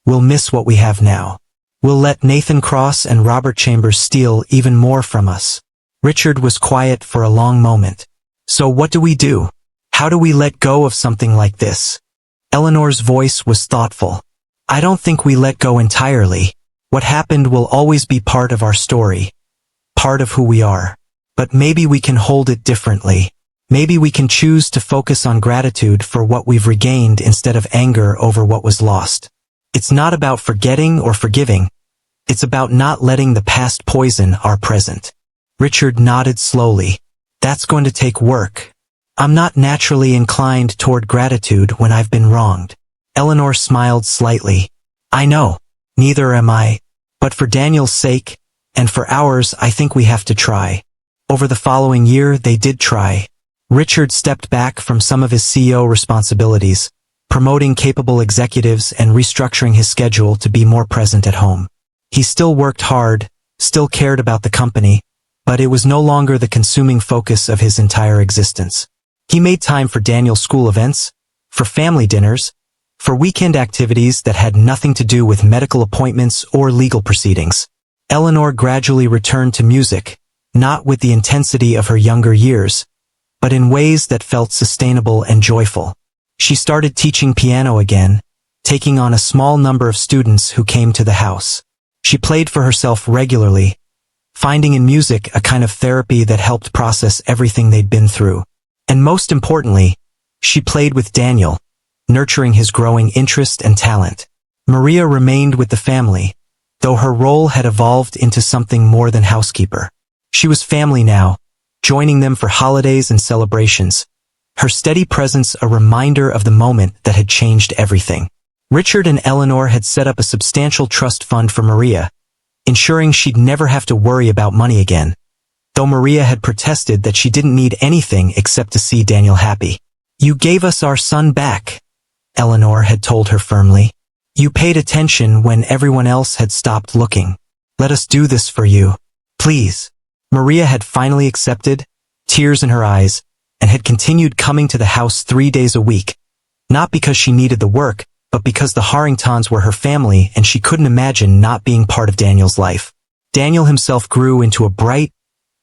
we'll miss what we have now. We'll let Nathan Cross and Robert Chambers steal even more from us. Richard was quiet for a long moment. So what do we do? How do we let go of something like this? Eleanor's voice was thoughtful. I don't think we let go entirely. What happened will always be part of our story. Part of who we are. But maybe we can hold it differently. Maybe we can choose to focus on gratitude for what we've regained instead of anger over what was lost. It's not about forgetting or forgiving. It's about not letting the past poison our present. Richard nodded slowly. That's going to take work. I'm not naturally inclined toward gratitude when I've been wronged. Eleanor smiled slightly. I know. Neither am I. But for Daniel's sake, and for ours, I think we have to try. Over the following year, they did try. Richard stepped back from some of his CEO responsibilities, promoting capable executives and restructuring his schedule to be more present at home. He still worked hard, still cared about the company, but it was no longer the consuming focus of his entire existence. He made time for Daniel's school events, for family dinners, for weekend activities that had nothing to do with medical appointments or legal proceedings. Eleanor gradually returned to music, not with the intensity of her younger years, but in ways that felt sustainable and joyful. She started teaching piano again, taking on a small number of students who came to the house. She played for herself regularly, finding in music a kind of therapy that helped process everything they'd been through. And most importantly, she played with Daniel, nurturing his growing interest and talent. Maria remained with the family, though her role had evolved into something more than housekeeper. She was family now, joining them for holidays and celebrations, her steady presence a reminder of the moment that had changed everything. Richard and Eleanor had set up a substantial trust fund for Maria, ensuring she'd never have to worry about money again, though Maria had protested that she didn't need anything except to see Daniel happy. You gave us our son back, Eleanor had told her firmly. You paid attention when everyone else had stopped looking. Let us do this for you. Please. Maria had finally accepted, tears in her eyes, and had continued coming to the house 3 days a week, not because she needed the work, but because the Harringtons were her family and she couldn't imagine not being part of Daniel's life. Daniel himself grew into a bright,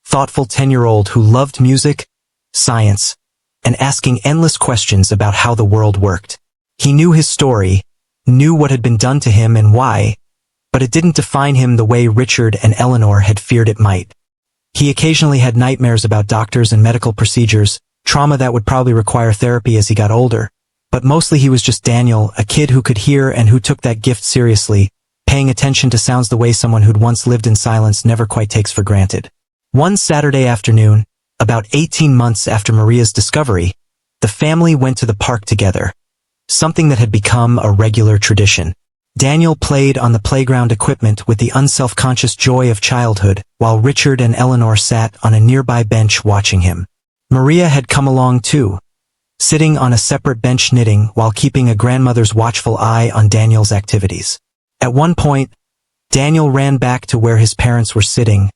thoughtful 10-year-old who loved music, science, and asking endless questions about how the world worked. He knew his story, knew what had been done to him and why, but it didn't define him the way Richard and Eleanor had feared it might. He occasionally had nightmares about doctors and medical procedures, trauma that would probably require therapy as he got older. But mostly he was just Daniel, a kid who could hear and who took that gift seriously, paying attention to sounds the way someone who'd once lived in silence never quite takes for granted. One Saturday afternoon, about 18 months after Maria's discovery, the family went to the park together, something that had become a regular tradition. Daniel played on the playground equipment with the unselfconscious joy of childhood, while Richard and Eleanor sat on a nearby bench watching him. Maria had come along too, sitting on a separate bench knitting while keeping a grandmother's watchful eye on Daniel's activities. At one point, Daniel ran back to where his parents were sitting,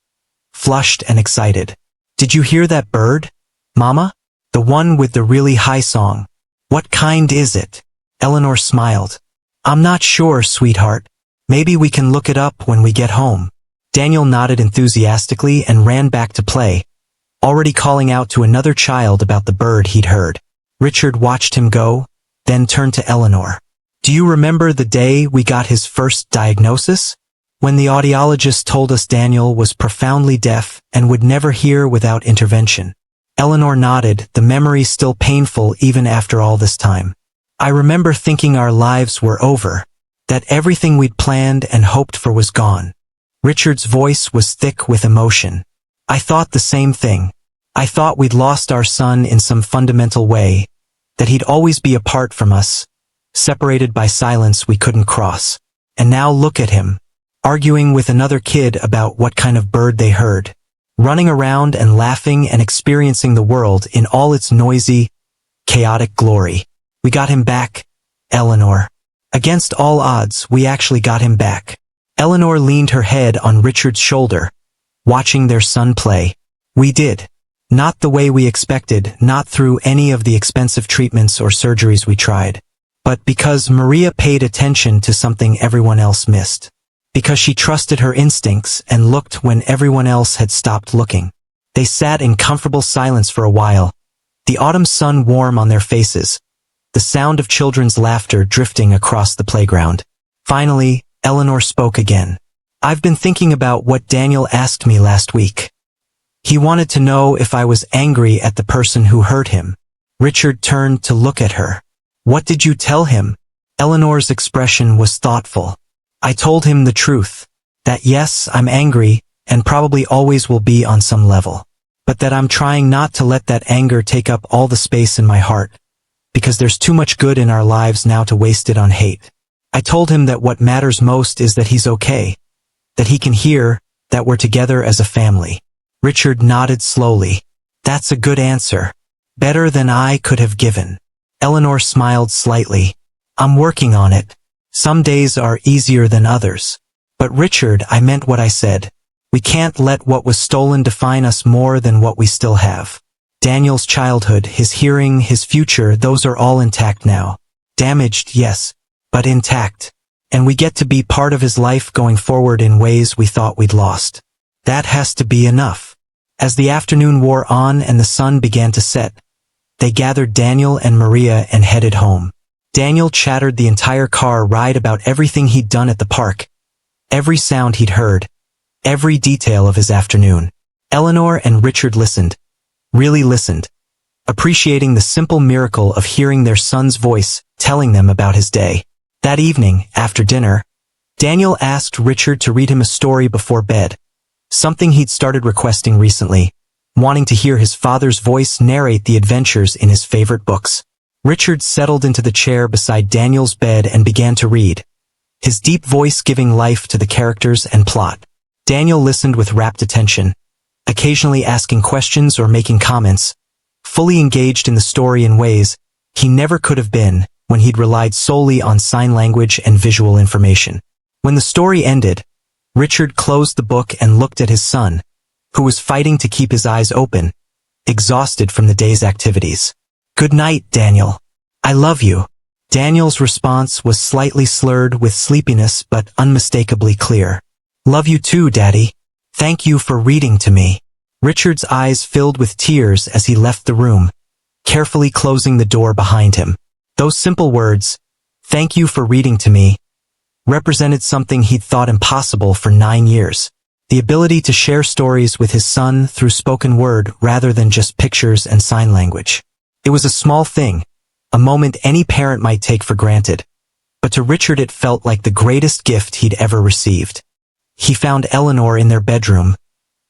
flushed and excited. Did you hear that bird, Mama? The one with the really high song. What kind is it? Eleanor smiled. I'm not sure, sweetheart. Maybe we can look it up when we get home. Daniel nodded enthusiastically and ran back to play, already calling out to another child about the bird he'd heard. Richard watched him go, then turned to Eleanor. Do you remember the day we got his first diagnosis? When the audiologist told us Daniel was profoundly deaf and would never hear without intervention. Eleanor nodded, the memory still painful even after all this time. I remember thinking our lives were over, that everything we'd planned and hoped for was gone. Richard's voice was thick with emotion. I thought the same thing. I thought we'd lost our son in some fundamental way, that he'd always be apart from us, separated by silence we couldn't cross. And now look at him, arguing with another kid about what kind of bird they heard, running around and laughing and experiencing the world in all its noisy, chaotic glory. We got him back, Eleanor. Against all odds, we actually got him back. Eleanor leaned her head on Richard's shoulder, watching their son play. We did. Not the way we expected, not through any of the expensive treatments or surgeries we tried, but because Maria paid attention to something everyone else missed. Because she trusted her instincts and looked when everyone else had stopped looking. They sat in comfortable silence for a while, the autumn sun warm on their faces, the sound of children's laughter drifting across the playground. Finally, Eleanor spoke again. I've been thinking about what Daniel asked me last week. He wanted to know if I was angry at the person who hurt him. Richard turned to look at her. What did you tell him? Eleanor's expression was thoughtful. I told him the truth. That yes, I'm angry, and probably always will be on some level. But that I'm trying not to let that anger take up all the space in my heart. Because there's too much good in our lives now to waste it on hate. I told him that what matters most is that he's okay. That he can hear, that we're together as a family. Richard nodded slowly. That's a good answer. Better than I could have given. Eleanor smiled slightly. I'm working on it. Some days are easier than others. But Richard, I meant what I said. We can't let what was stolen define us more than what we still have. Daniel's childhood, his hearing, his future, those are all intact now. Damaged, yes, but intact. And we get to be part of his life going forward in ways we thought we'd lost. That has to be enough. As the afternoon wore on and the sun began to set, they gathered Daniel and Maria and headed home. Daniel chattered the entire car ride about everything he'd done at the park. Every sound he'd heard. Every detail of his afternoon. Eleanor and Richard listened. Really listened. Appreciating the simple miracle of hearing their son's voice telling them about his day. That evening, after dinner, Daniel asked Richard to read him a story before bed. Something he'd started requesting recently, wanting to hear his father's voice narrate the adventures in his favorite books. Richard settled into the chair beside Daniel's bed and began to read, his deep voice giving life to the characters and plot. Daniel listened with rapt attention, occasionally asking questions or making comments, fully engaged in the story in ways he never could have been when he'd relied solely on sign language and visual information. When the story ended, Richard closed the book and looked at his son, who was fighting to keep his eyes open, exhausted from the day's activities. Good night, Daniel. I love you. Daniel's response was slightly slurred with sleepiness but unmistakably clear. Love you too, Daddy. Thank you for reading to me. Richard's eyes filled with tears as he left the room, carefully closing the door behind him. Those simple words, thank you for reading to me, represented something he'd thought impossible for 9 years. The ability to share stories with his son through spoken word rather than just pictures and sign language. It was a small thing, a moment any parent might take for granted. But to Richard it felt like the greatest gift he'd ever received. He found Eleanor in their bedroom,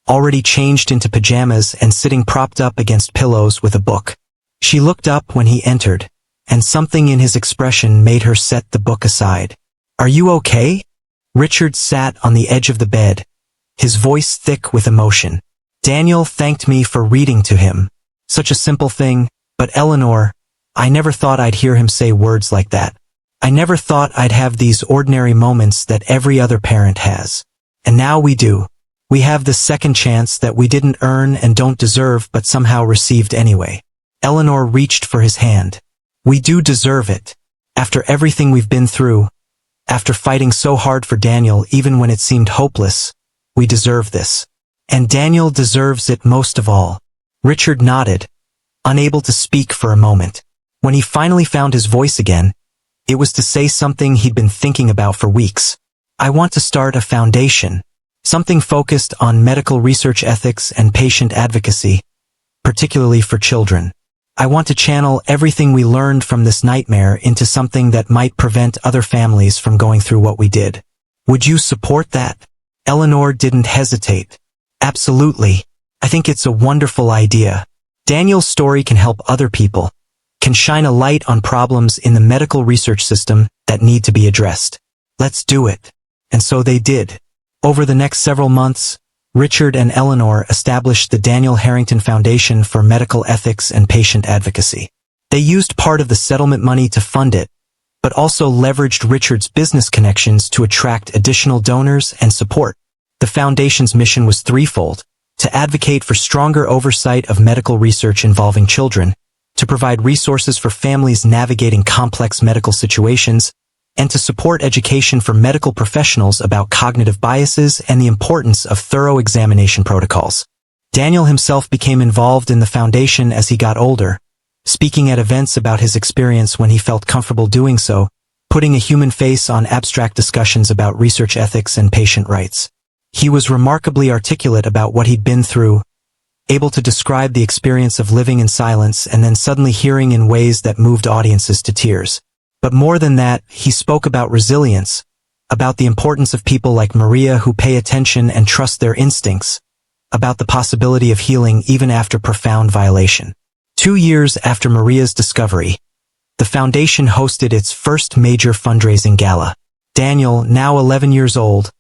already changed into pajamas and sitting propped up against pillows with a book. She looked up when he entered, and something in his expression made her set the book aside. Are you okay? Richard sat on the edge of the bed, his voice thick with emotion. Daniel thanked me for reading to him. Such a simple thing, but Eleanor, I never thought I'd hear him say words like that. I never thought I'd have these ordinary moments that every other parent has. And now we do. We have the second chance that we didn't earn and don't deserve but somehow received anyway. Eleanor reached for his hand. We do deserve it. After everything we've been through, after fighting so hard for Daniel even when it seemed hopeless, we deserve this. And Daniel deserves it most of all. Richard nodded, unable to speak for a moment. When he finally found his voice again, it was to say something he'd been thinking about for weeks. I want to start a foundation, something focused on medical research ethics and patient advocacy, particularly for children. I want to channel everything we learned from this nightmare into something that might prevent other families from going through what we did. Would you support that? Eleanor didn't hesitate. Absolutely. I think it's a wonderful idea. Daniel's story can help other people, can shine a light on problems in the medical research system that need to be addressed. Let's do it. And so they did. Over the next several months, Richard and Eleanor established the Daniel Harrington Foundation for Medical Ethics and Patient Advocacy. They used part of the settlement money to fund it, but also leveraged Richard's business connections to attract additional donors and support. The foundation's mission was threefold: to advocate for stronger oversight of medical research involving children, to provide resources for families navigating complex medical situations, and to support education for medical professionals about cognitive biases and the importance of thorough examination protocols. Daniel himself became involved in the foundation as he got older, speaking at events about his experience when he felt comfortable doing so, putting a human face on abstract discussions about research ethics and patient rights. He was remarkably articulate about what he'd been through, able to describe the experience of living in silence and then suddenly hearing in ways that moved audiences to tears. But more than that, he spoke about resilience, about the importance of people like Maria who pay attention and trust their instincts, about the possibility of healing even after profound violation. 2 years after Maria's discovery, the foundation hosted its first major fundraising gala. Daniel, now 11 years old,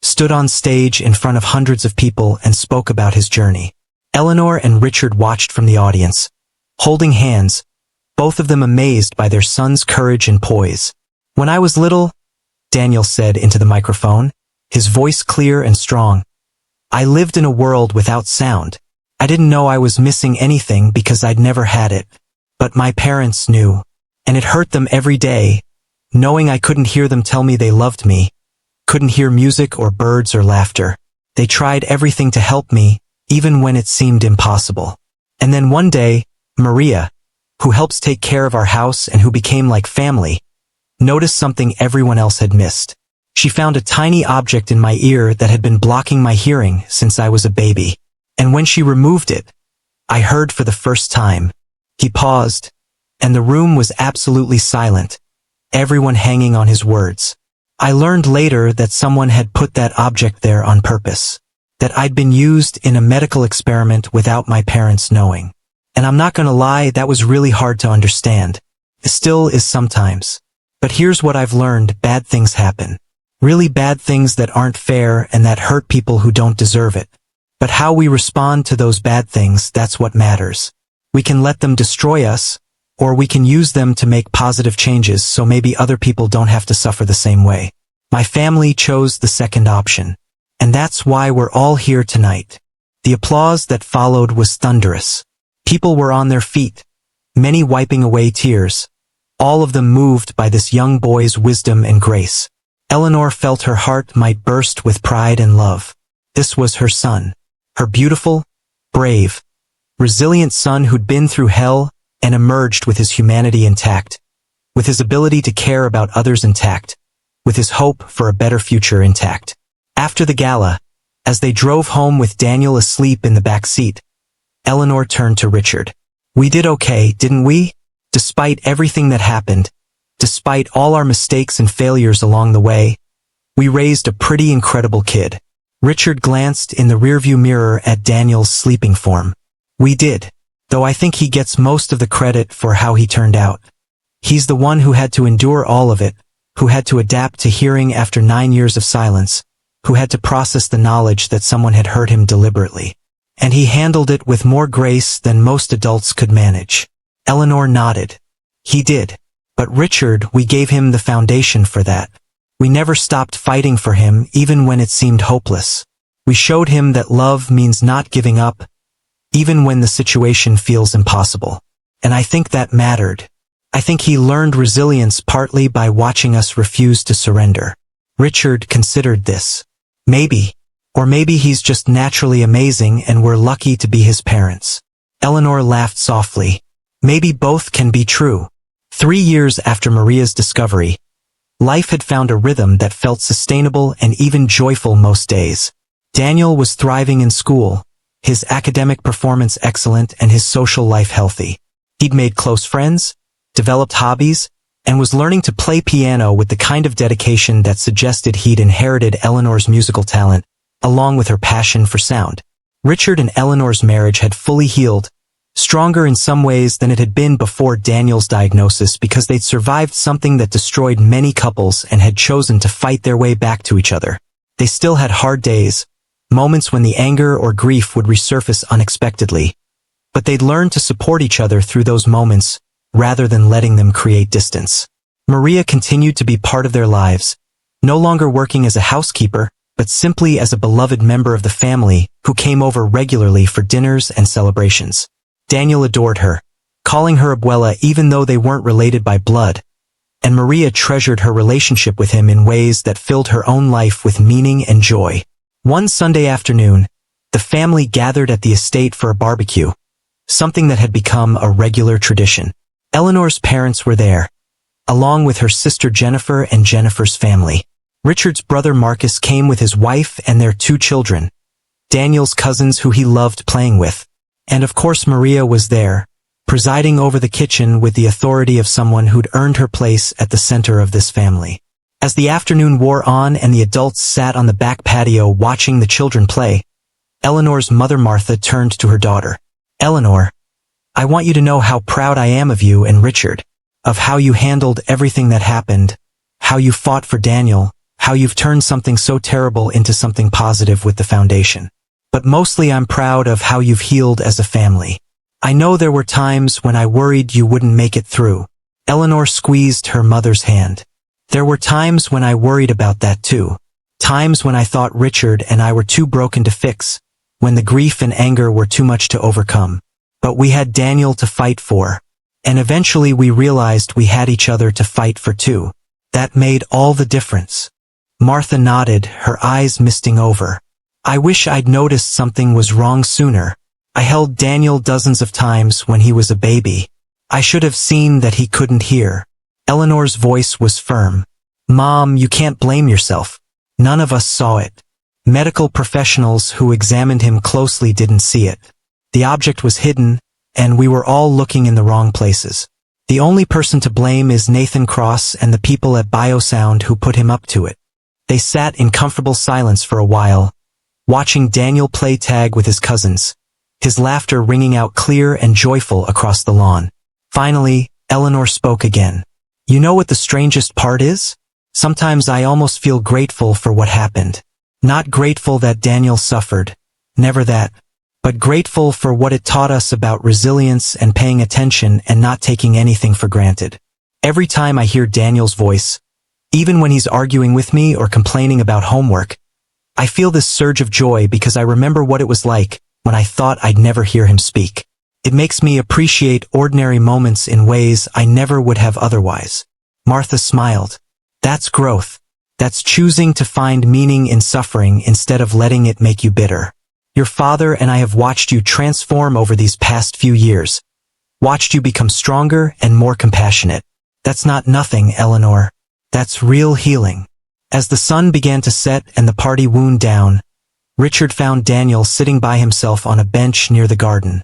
stood on stage in front of hundreds of people and spoke about his journey. Eleanor and Richard watched from the audience, holding hands, both of them amazed by their son's courage and poise. "When I was little," Daniel said into the microphone, his voice clear and strong, "I lived in a world without sound. I didn't know I was missing anything because I'd never had it. But my parents knew, and it hurt them every day, knowing I couldn't hear them tell me they loved me, couldn't hear music or birds or laughter. They tried everything to help me, even when it seemed impossible. And then one day, Maria, who helps take care of our house and who became like family, noticed something everyone else had missed. She found a tiny object in my ear that had been blocking my hearing since I was a baby. And when she removed it, I heard for the first time." He paused, and the room was absolutely silent, everyone hanging on his words. "I learned later that someone had put that object there on purpose, that I'd been used in a medical experiment without my parents knowing. And I'm not gonna lie, that was really hard to understand. It still is sometimes. But here's what I've learned: bad things happen. Really bad things that aren't fair and that hurt people who don't deserve it. But how we respond to those bad things, that's what matters. We can let them destroy us, or we can use them to make positive changes so maybe other people don't have to suffer the same way. My family chose the second option. And that's why we're all here tonight." The applause that followed was thunderous. People were on their feet, many wiping away tears, all of them moved by this young boy's wisdom and grace. Eleanor felt her heart might burst with pride and love. This was her son, her beautiful, brave, resilient son who'd been through hell and emerged with his humanity intact, with his ability to care about others intact, with his hope for a better future intact. After the gala, as they drove home with Daniel asleep in the back seat, Eleanor turned to Richard. "We did okay, didn't we? Despite everything that happened, despite all our mistakes and failures along the way, we raised a pretty incredible kid." Richard glanced in the rearview mirror at Daniel's sleeping form. "We did, though I think he gets most of the credit for how he turned out. He's the one who had to endure all of it, who had to adapt to hearing after 9 years of silence, who had to process the knowledge that someone had hurt him deliberately. And he handled it with more grace than most adults could manage." Eleanor nodded. "He did. But Richard, we gave him the foundation for that. We never stopped fighting for him even when it seemed hopeless. We showed him that love means not giving up, even when the situation feels impossible. And I think that mattered. I think he learned resilience partly by watching us refuse to surrender." Richard considered this. "Maybe. Or maybe he's just naturally amazing and we're lucky to be his parents." Eleanor laughed softly. "Maybe both can be true." 3 years after Maria's discovery, life had found a rhythm that felt sustainable and even joyful most days. Daniel was thriving in school, his academic performance excellent and his social life healthy. He'd made close friends, developed hobbies, and was learning to play piano with the kind of dedication that suggested he'd inherited Eleanor's musical talent, along with her passion for sound. Richard and Eleanor's marriage had fully healed, stronger in some ways than it had been before Daniel's diagnosis because they'd survived something that destroyed many couples and had chosen to fight their way back to each other. They still had hard days, moments when the anger or grief would resurface unexpectedly, but they'd learned to support each other through those moments rather than letting them create distance. Maria continued to be part of their lives, no longer working as a housekeeper, but simply as a beloved member of the family who came over regularly for dinners and celebrations. Daniel adored her, calling her abuela even though they weren't related by blood, and Maria treasured her relationship with him in ways that filled her own life with meaning and joy. One Sunday afternoon, the family gathered at the estate for a barbecue, something that had become a regular tradition. Eleanor's parents were there, along with her sister Jennifer and Jennifer's family. Richard's brother Marcus came with his wife and their 2 children, Daniel's cousins who he loved playing with. And of course Maria was there, presiding over the kitchen with the authority of someone who'd earned her place at the center of this family. As the afternoon wore on and the adults sat on the back patio watching the children play, Eleanor's mother Martha turned to her daughter. "Eleanor, I want you to know how proud I am of you and Richard, of how you handled everything that happened, how you fought for Daniel, how you've turned something so terrible into something positive with the foundation. But mostly I'm proud of how you've healed as a family. I know there were times when I worried you wouldn't make it through." Eleanor squeezed her mother's hand. "There were times when I worried about that too. Times when I thought Richard and I were too broken to fix, when the grief and anger were too much to overcome. But we had Daniel to fight for. And eventually we realized we had each other to fight for too. That made all the difference." Martha nodded, her eyes misting over. "I wish I'd noticed something was wrong sooner. I held Daniel dozens of times when he was a baby. I should have seen that he couldn't hear." Eleanor's voice was firm. "Mom, you can't blame yourself. None of us saw it. Medical professionals who examined him closely didn't see it. The object was hidden, and we were all looking in the wrong places. The only person to blame is Nathan Cross and the people at Biosound who put him up to it." They sat in comfortable silence for a while, watching Daniel play tag with his cousins, his laughter ringing out clear and joyful across the lawn. Finally, Eleanor spoke again. "You know what the strangest part is? Sometimes I almost feel grateful for what happened. Not grateful that Daniel suffered, never that, but grateful for what it taught us about resilience and paying attention and not taking anything for granted. Every time I hear Daniel's voice, even when he's arguing with me or complaining about homework, I feel this surge of joy because I remember what it was like when I thought I'd never hear him speak. It makes me appreciate ordinary moments in ways I never would have otherwise." Martha smiled. "That's growth. That's choosing to find meaning in suffering instead of letting it make you bitter. Your father and I have watched you transform over these past few years, watched you become stronger and more compassionate. That's not nothing, Eleanor. That's real healing." As the sun began to set and the party wound down, Richard found Daniel sitting by himself on a bench near the garden,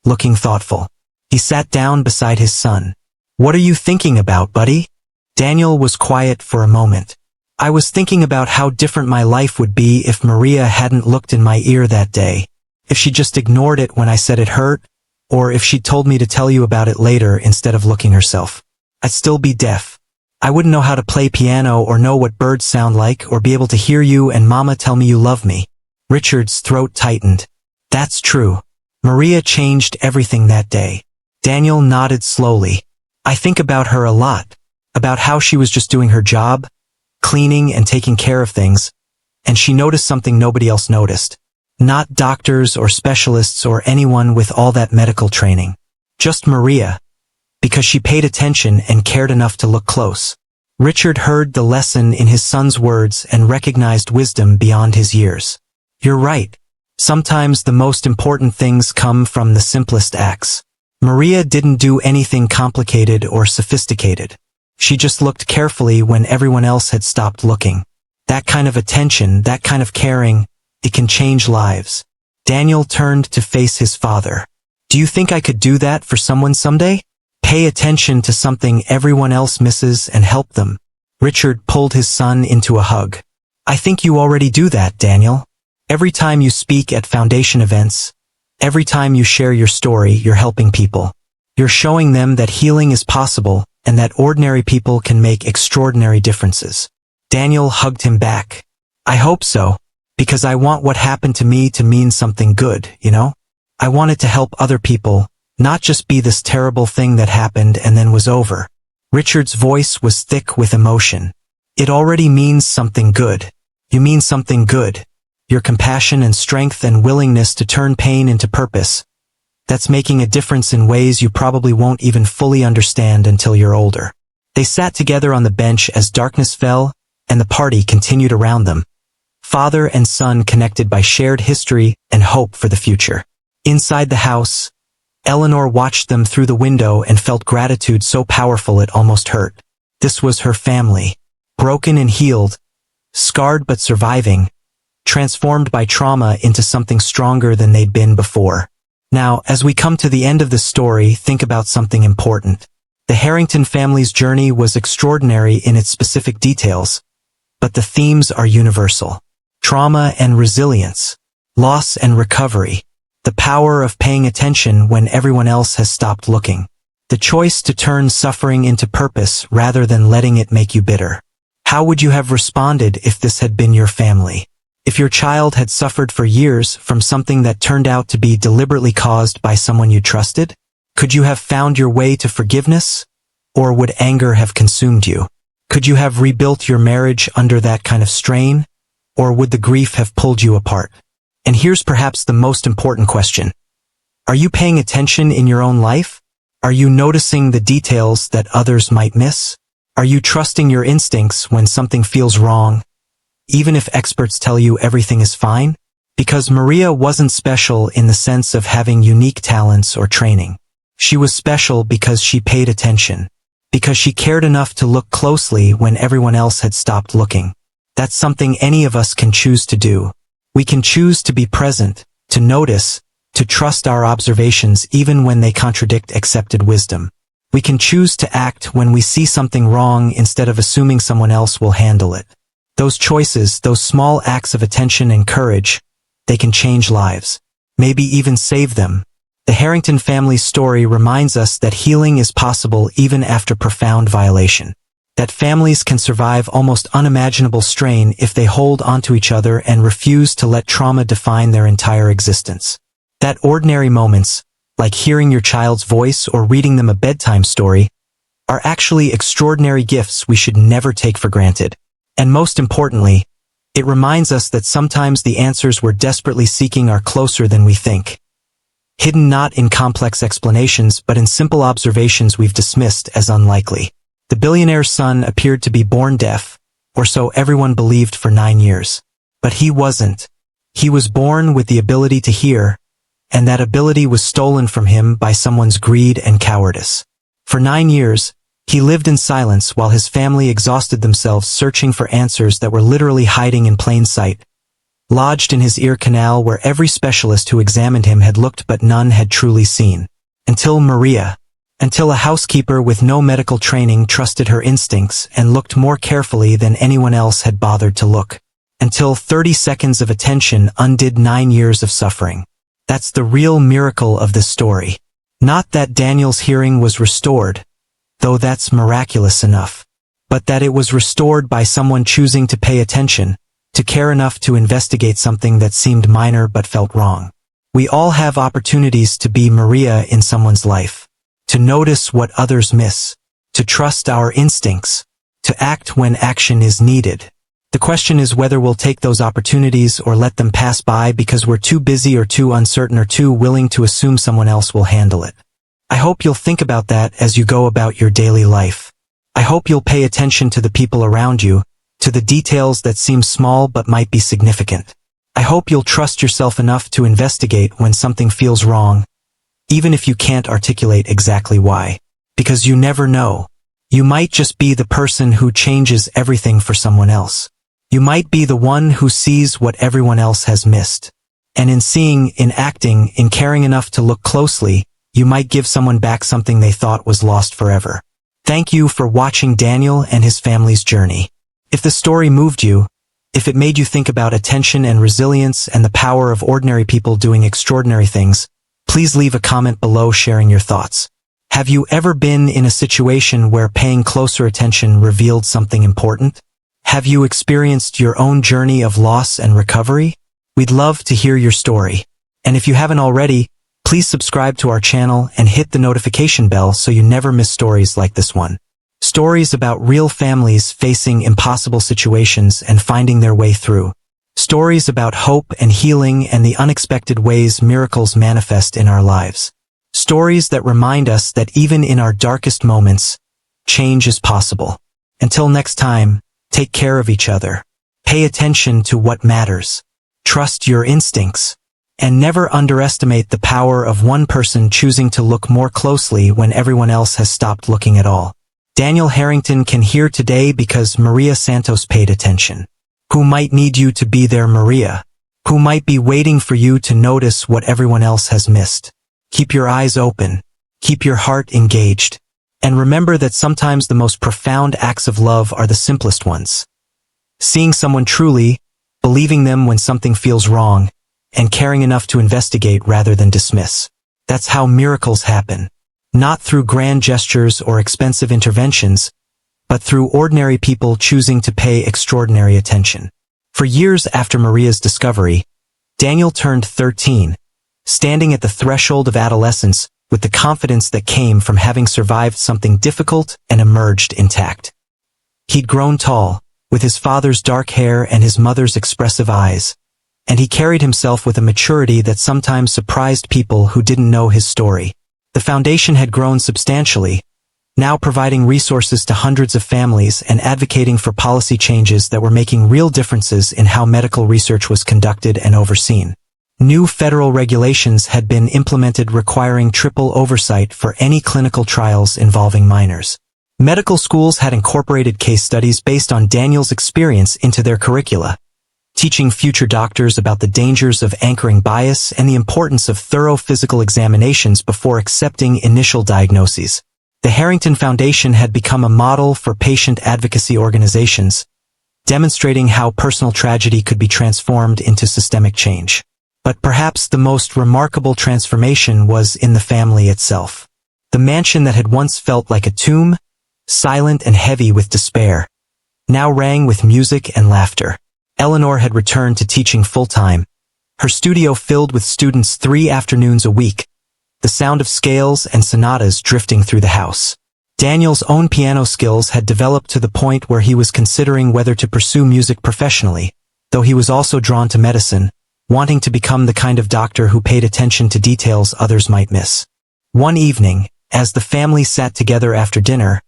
looking thoughtful. He sat down beside his son. "What are you thinking about, buddy?" Daniel was quiet for a moment. "I was thinking about how different my life would be if Maria hadn't looked in my ear that day, if she just ignored it when I said it hurt, or if she'd told me to tell you about it later instead of looking herself. I'd still be deaf. I wouldn't know how to play piano or know what birds sound like or be able to hear you and Mama tell me you love me." Richard's throat tightened. "That's true. Maria changed everything that day." Daniel nodded slowly. "I think about her a lot, about how she was just doing her job, cleaning and taking care of things, and she noticed something nobody else noticed. Not doctors or specialists or anyone with all that medical training. Just Maria, because she paid attention and cared enough to look close." Richard heard the lesson in his son's words and recognized wisdom beyond his years. "You're right. Sometimes the most important things come from the simplest acts. Maria didn't do anything complicated or sophisticated. She just looked carefully when everyone else had stopped looking. That kind of attention, that kind of caring, it can change lives." Daniel turned to face his father. "Do you think I could do that for someone someday? Pay attention to something everyone else misses and help them?" Richard pulled his son into a hug. "I think you already do that, Daniel. Every time you speak at foundation events, every time you share your story, you're helping people. You're showing them that healing is possible and that ordinary people can make extraordinary differences." Daniel hugged him back. "I hope so, because I want what happened to me to mean something good, you know? I want it to help other people, not just be this terrible thing that happened and then was over." Richard's voice was thick with emotion. "It already means something good. You mean something good. Your compassion and strength and willingness to turn pain into purpose. That's making a difference in ways you probably won't even fully understand until you're older. They sat together on the bench as darkness fell, and the party continued around them. Father and son connected by shared history and hope for the future. Inside the house, Eleanor watched them through the window and felt gratitude so powerful it almost hurt. This was her family. Broken and healed, scarred but surviving, transformed by trauma into something stronger than they'd been before. Now, as we come to the end of the story, think about something important. The Harrington family's journey was extraordinary in its specific details, but the themes are universal. Trauma and resilience, loss and recovery, the power of paying attention when everyone else has stopped looking, the choice to turn suffering into purpose rather than letting it make you bitter. How would you have responded if this had been your family? If your child had suffered for years from something that turned out to be deliberately caused by someone you trusted? Could you have found your way to forgiveness? Or would anger have consumed you? Could you have rebuilt your marriage under that kind of strain? Or would the grief have pulled you apart? And here's perhaps the most important question. Are you paying attention in your own life? Are you noticing the details that others might miss? Are you trusting your instincts when something feels wrong, even if experts tell you everything is fine? Because Maria wasn't special in the sense of having unique talents or training. She was special because she paid attention, because she cared enough to look closely when everyone else had stopped looking. That's something any of us can choose to do. We can choose to be present, to notice, to trust our observations even when they contradict accepted wisdom. We can choose to act when we see something wrong instead of assuming someone else will handle it. Those choices, those small acts of attention and courage, they can change lives. Maybe even save them. The Harrington family's story reminds us that healing is possible even after profound violation. That families can survive almost unimaginable strain if they hold onto each other and refuse to let trauma define their entire existence. That ordinary moments, like hearing your child's voice or reading them a bedtime story, are actually extraordinary gifts we should never take for granted. And most importantly, it reminds us that sometimes the answers we're desperately seeking are closer than we think. Hidden not in complex explanations but in simple observations we've dismissed as unlikely. The billionaire's son appeared to be born deaf, or so everyone believed for 9 years. But he wasn't. He was born with the ability to hear, and that ability was stolen from him by someone's greed and cowardice. For 9 years, he lived in silence while his family exhausted themselves searching for answers that were literally hiding in plain sight, lodged in his ear canal where every specialist who examined him had looked but none had truly seen. Until a housekeeper with no medical training trusted her instincts and looked more carefully than anyone else had bothered to look. Until 30 seconds of attention undid 9 years of suffering. That's the real miracle of this story. Not that Daniel's hearing was restored, though that's miraculous enough, but that it was restored by someone choosing to pay attention, to care enough to investigate something that seemed minor but felt wrong. We all have opportunities to be Maria in someone's life, to notice what others miss, to trust our instincts, to act when action is needed. The question is whether we'll take those opportunities or let them pass by because we're too busy or too uncertain or too willing to assume someone else will handle it. I hope you'll think about that as you go about your daily life. I hope you'll pay attention to the people around you, to the details that seem small but might be significant. I hope you'll trust yourself enough to investigate when something feels wrong, even if you can't articulate exactly why. Because you never know. You might just be the person who changes everything for someone else. You might be the one who sees what everyone else has missed. And in seeing, in acting, in caring enough to look closely, you might give someone back something they thought was lost forever. Thank you for watching Daniel and his family's journey. If the story moved you, if it made you think about attention and resilience and the power of ordinary people doing extraordinary things, please leave a comment below sharing your thoughts. Have you ever been in a situation where paying closer attention revealed something important? Have you experienced your own journey of loss and recovery? We'd love to hear your story. And if you haven't already, please subscribe to our channel and hit the notification bell so you never miss stories like this one. Stories about real families facing impossible situations and finding their way through. Stories about hope and healing and the unexpected ways miracles manifest in our lives. Stories that remind us that even in our darkest moments, change is possible. Until next time, take care of each other. Pay attention to what matters. Trust your instincts. And never underestimate the power of one person choosing to look more closely when everyone else has stopped looking at all. Daniel Harrington can hear today because Maria Santos paid attention. Who might need you to be there, Maria? Who might be waiting for you to notice what everyone else has missed? Keep your eyes open. Keep your heart engaged. And remember that sometimes the most profound acts of love are the simplest ones. Seeing someone truly, believing them when something feels wrong, and caring enough to investigate rather than dismiss. That's how miracles happen. Not through grand gestures or expensive interventions, but through ordinary people choosing to pay extraordinary attention. For years after Maria's discovery, Daniel turned 13, standing at the threshold of adolescence with the confidence that came from having survived something difficult and emerged intact. He'd grown tall, with his father's dark hair and his mother's expressive eyes, and he carried himself with a maturity that sometimes surprised people who didn't know his story. The foundation had grown substantially, now providing resources to hundreds of families and advocating for policy changes that were making real differences in how medical research was conducted and overseen. New federal regulations had been implemented requiring triple oversight for any clinical trials involving minors. Medical schools had incorporated case studies based on Daniel's experience into their curricula, teaching future doctors about the dangers of anchoring bias and the importance of thorough physical examinations before accepting initial diagnoses. The Harrington Foundation had become a model for patient advocacy organizations, demonstrating how personal tragedy could be transformed into systemic change. But perhaps the most remarkable transformation was in the family itself. The mansion that had once felt like a tomb, silent and heavy with despair, now rang with music and laughter. Eleanor had returned to teaching full-time, her studio filled with students 3 afternoons a week, the sound of scales and sonatas drifting through the house. Daniel's own piano skills had developed to the point where he was considering whether to pursue music professionally, though he was also drawn to medicine, wanting to become the kind of doctor who paid attention to details others might miss. One evening, as the family sat together after dinner,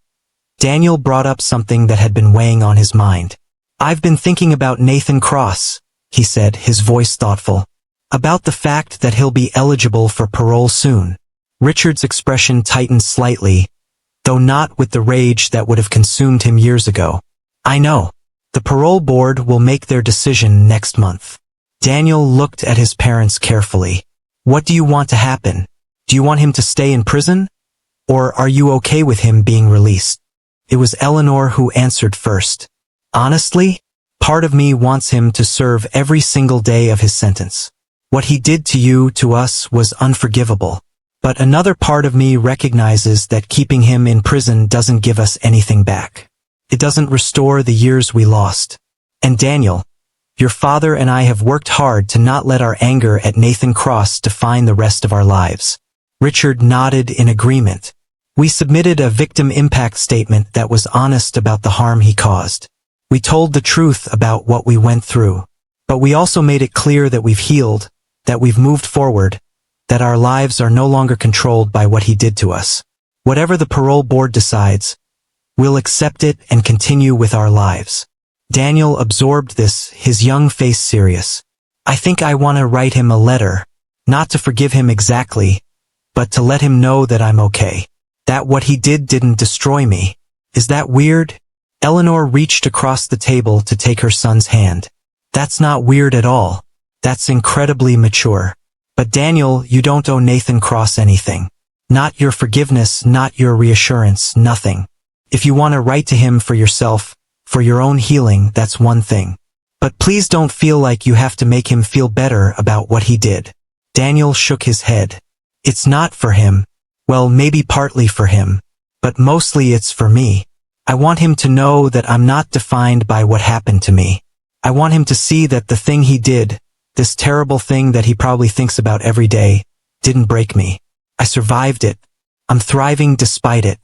Daniel brought up something that had been weighing on his mind. "I've been thinking about Nathan Cross," he said, his voice thoughtful. "About the fact that he'll be eligible for parole soon." Richard's expression tightened slightly, though not with the rage that would have consumed him years ago. "I know. The parole board will make their decision next month." Daniel looked at his parents carefully. "What do you want to happen? Do you want him to stay in prison? Or are you okay with him being released?" It was Eleanor who answered first. "Honestly, part of me wants him to serve every single day of his sentence. What he did to you, to us, was unforgivable. But another part of me recognizes that keeping him in prison doesn't give us anything back. It doesn't restore the years we lost. And Daniel, your father and I have worked hard to not let our anger at Nathan Cross define the rest of our lives." Richard nodded in agreement. "We submitted a victim impact statement that was honest about the harm he caused. We told the truth about what we went through. But we also made it clear that we've healed, that we've moved forward, that our lives are no longer controlled by what he did to us. Whatever the parole board decides, we'll accept it and continue with our lives." Daniel absorbed this, his young face serious. "I think I want to write him a letter, not to forgive him exactly, but to let him know that I'm okay. That what he did didn't destroy me. Is that weird?" Eleanor reached across the table to take her son's hand. "That's not weird at all. That's incredibly mature. But Daniel, you don't owe Nathan Cross anything. Not your forgiveness, not your reassurance, nothing. If you want to write to him for yourself, for your own healing, that's one thing. But please don't feel like you have to make him feel better about what he did." Daniel shook his head. "It's not for him. Well, maybe partly for him. But mostly it's for me. I want him to know that I'm not defined by what happened to me. I want him to see that the thing he did, this terrible thing that he probably thinks about every day, didn't break me. I survived it. I'm thriving despite it.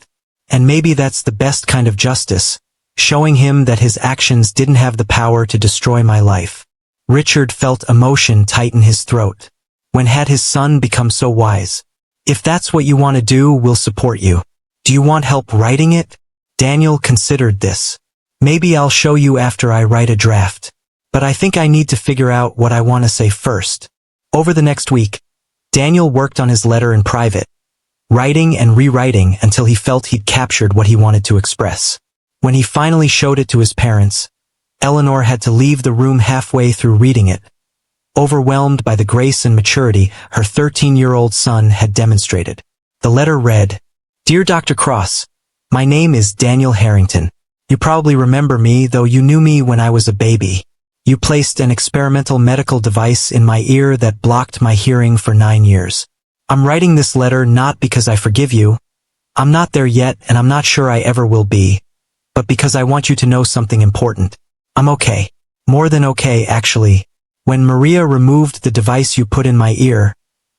And maybe that's the best kind of justice, showing him that his actions didn't have the power to destroy my life. Richard felt emotion tighten his throat. When had his son become so wise? If that's what you want to do, we'll support you. Do you want help writing it? Daniel considered this. Maybe I'll show you after I write a draft. But I think I need to figure out what I want to say first. Over the next week, Daniel worked on his letter in private, writing and rewriting until he felt he'd captured what he wanted to express. When he finally showed it to his parents, Eleanor had to leave the room halfway through reading it, overwhelmed by the grace and maturity her 13-year-old son had demonstrated. The letter read, "Dear Dr. Cross, my name is Daniel Harrington. You probably remember me, though you knew me when I was a baby. You placed an experimental medical device in my ear that blocked my hearing for 9 years. I'm writing this letter not because I forgive you. I'm not there yet, and I'm not sure I ever will be, but because I want you to know something important. I'm okay. More than okay, actually. When Maria removed the device you put in my ear,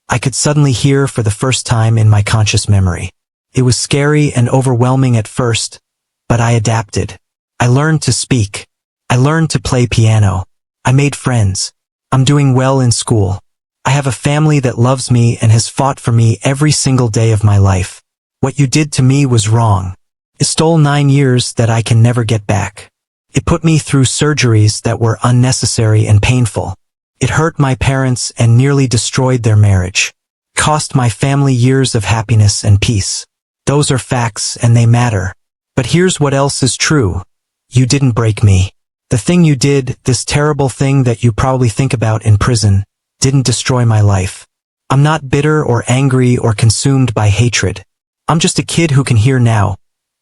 I could suddenly hear for the first time in my conscious memory. It was scary and overwhelming at first, but I adapted. I learned to speak. I learned to play piano. I made friends. I'm doing well in school. I have a family that loves me and has fought for me every single day of my life. What you did to me was wrong. It stole 9 years that I can never get back. It put me through surgeries that were unnecessary and painful. It hurt my parents and nearly destroyed their marriage. Cost my family years of happiness and peace. Those are facts and they matter. But here's what else is true. You didn't break me. The thing you did, this terrible thing that you probably think about in prison, didn't destroy my life. I'm not bitter or angry or consumed by hatred. I'm just a kid who can hear now,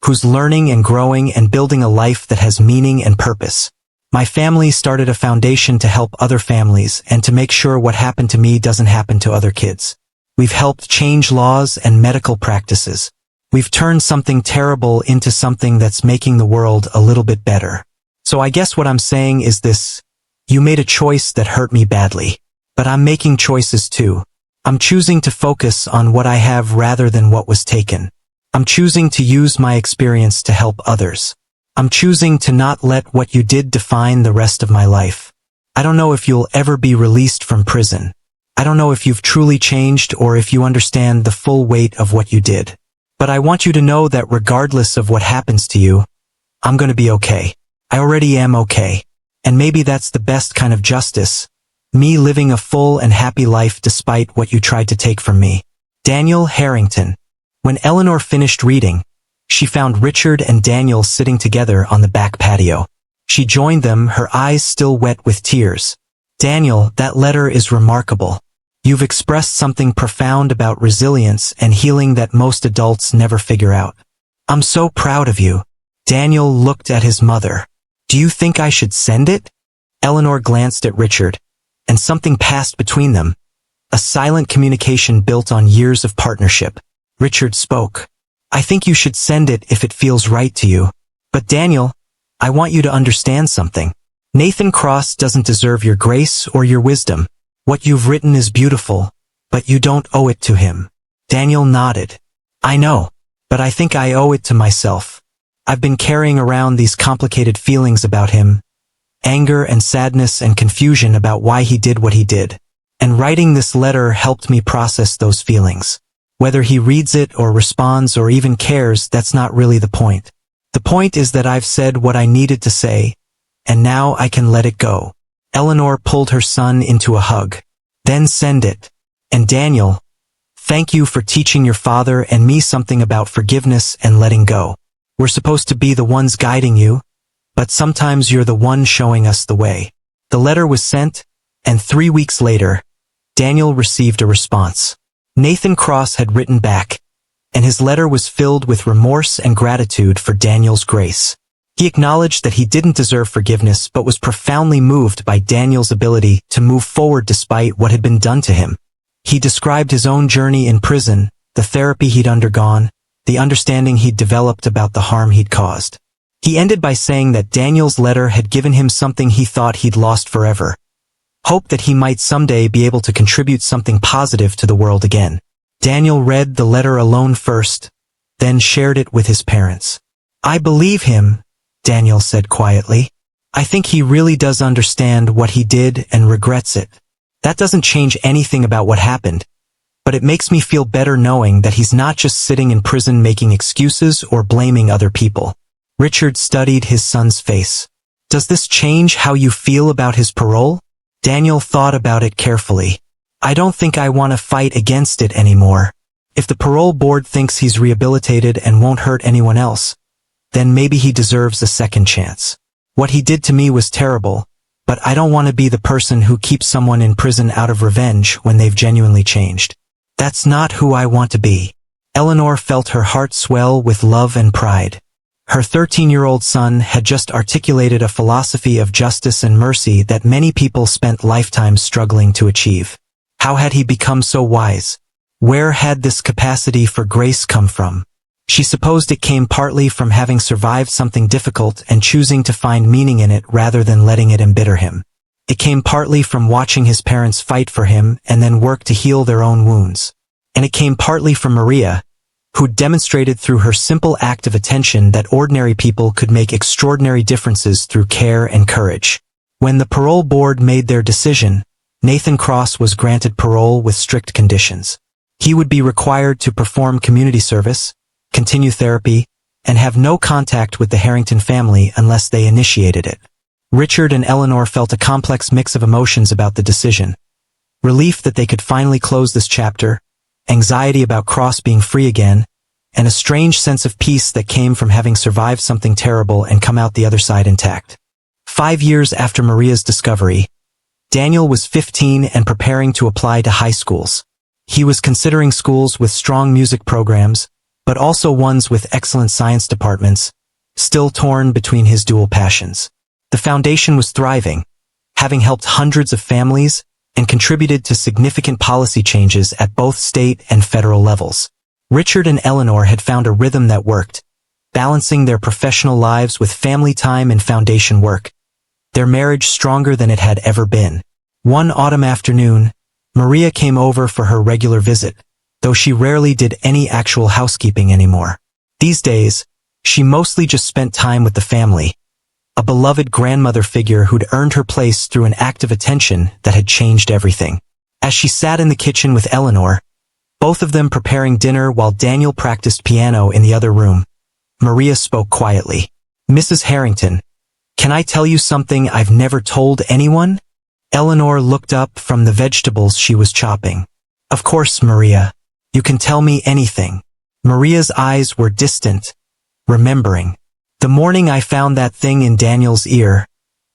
who's learning and growing and building a life that has meaning and purpose. My family started a foundation to help other families and to make sure what happened to me doesn't happen to other kids. We've helped change laws and medical practices. We've turned something terrible into something that's making the world a little bit better. So I guess what I'm saying is this. You made a choice that hurt me badly. But I'm making choices too. I'm choosing to focus on what I have rather than what was taken. I'm choosing to use my experience to help others. I'm choosing to not let what you did define the rest of my life. I don't know if you'll ever be released from prison. I don't know if you've truly changed or if you understand the full weight of what you did. But I want you to know that regardless of what happens to you, I'm going to be okay. I already am okay. And maybe that's the best kind of justice. Me living a full and happy life despite what you tried to take from me. Daniel Harrington. When Eleanor finished reading, she found Richard and Daniel sitting together on the back patio. She joined them, her eyes still wet with tears. Daniel, that letter is remarkable. You've expressed something profound about resilience and healing that most adults never figure out. I'm so proud of you. Daniel looked at his mother. Do you think I should send it? Eleanor glanced at Richard, and something passed between them. A silent communication built on years of partnership. Richard spoke. I think you should send it if it feels right to you. But Daniel, I want you to understand something. Nathan Cross doesn't deserve your grace or your wisdom. What you've written is beautiful, but you don't owe it to him. Daniel nodded. I know, but I think I owe it to myself. I've been carrying around these complicated feelings about him. Anger and sadness and confusion about why he did what he did. And writing this letter helped me process those feelings. Whether he reads it or responds or even cares, that's not really the point. The point is that I've said what I needed to say, and now I can let it go. Eleanor pulled her son into a hug. Then send it. And Daniel, thank you for teaching your father and me something about forgiveness and letting go. We're supposed to be the ones guiding you, but sometimes you're the one showing us the way. The letter was sent, and 3 weeks later, Daniel received a response. Nathan Cross had written back, and his letter was filled with remorse and gratitude for Daniel's grace. He acknowledged that he didn't deserve forgiveness but was profoundly moved by Daniel's ability to move forward despite what had been done to him. He described his own journey in prison, the therapy he'd undergone, the understanding he'd developed about the harm he'd caused. He ended by saying that Daniel's letter had given him something he thought he'd lost forever. Hope that he might someday be able to contribute something positive to the world again. Daniel read the letter alone first, then shared it with his parents. "I believe him," Daniel said quietly. "I think he really does understand what he did and regrets it. That doesn't change anything about what happened, but it makes me feel better knowing that he's not just sitting in prison making excuses or blaming other people." Richard studied his son's face. "Does this change how you feel about his parole?" Daniel thought about it carefully. "I don't think I want to fight against it anymore. If the parole board thinks he's rehabilitated and won't hurt anyone else, then maybe he deserves a second chance. What he did to me was terrible, but I don't want to be the person who keeps someone in prison out of revenge when they've genuinely changed. That's not who I want to be." Eleanor felt her heart swell with love and pride. Her 13-year-old son had just articulated a philosophy of justice and mercy that many people spent lifetimes struggling to achieve. How had he become so wise? Where had this capacity for grace come from? She supposed it came partly from having survived something difficult and choosing to find meaning in it rather than letting it embitter him. It came partly from watching his parents fight for him and then work to heal their own wounds. And it came partly from Maria, who demonstrated through her simple act of attention that ordinary people could make extraordinary differences through care and courage. When the parole board made their decision, Nathan Cross was granted parole with strict conditions. He would be required to perform community service, continue therapy, and have no contact with the Harrington family unless they initiated it. Richard and Eleanor felt a complex mix of emotions about the decision. Relief that they could finally close this chapter, anxiety about Cross being free again, and a strange sense of peace that came from having survived something terrible and come out the other side intact. 5 years after Maria's discovery, Daniel was 15 and preparing to apply to high schools. He was considering schools with strong music programs, but also ones with excellent science departments, still torn between his dual passions. The foundation was thriving, having helped hundreds of families and contributed to significant policy changes at both state and federal levels. Richard and Eleanor had found a rhythm that worked, balancing their professional lives with family time and foundation work, their marriage stronger than it had ever been. One autumn afternoon, Maria came over for her regular visit, though she rarely did any actual housekeeping anymore. These days, she mostly just spent time with the family, a beloved grandmother figure who'd earned her place through an act of attention that had changed everything. As she sat in the kitchen with Eleanor, both of them preparing dinner while Daniel practiced piano in the other room, Maria spoke quietly. "Mrs. Harrington, can I tell you something I've never told anyone?" Eleanor looked up from the vegetables she was chopping. "Of course, Maria. You can tell me anything." Maria's eyes were distant, remembering. "The morning I found that thing in Daniel's ear,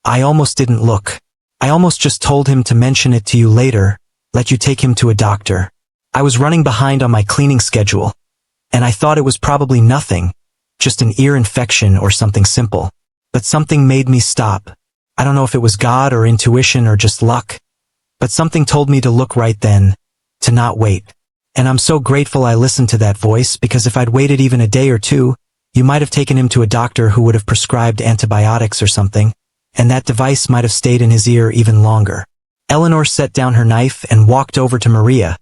I almost didn't look. I almost just told him to mention it to you later, let you take him to a doctor. I was running behind on my cleaning schedule, and I thought it was probably nothing, just an ear infection or something simple. But something made me stop. I don't know if it was God or intuition or just luck, but something told me to look right then, to not wait. And I'm so grateful I listened to that voice, because if I'd waited even a day or two, you might have taken him to a doctor who would have prescribed antibiotics or something, and that device might have stayed in his ear even longer." Eleanor set down her knife and walked over to Maria,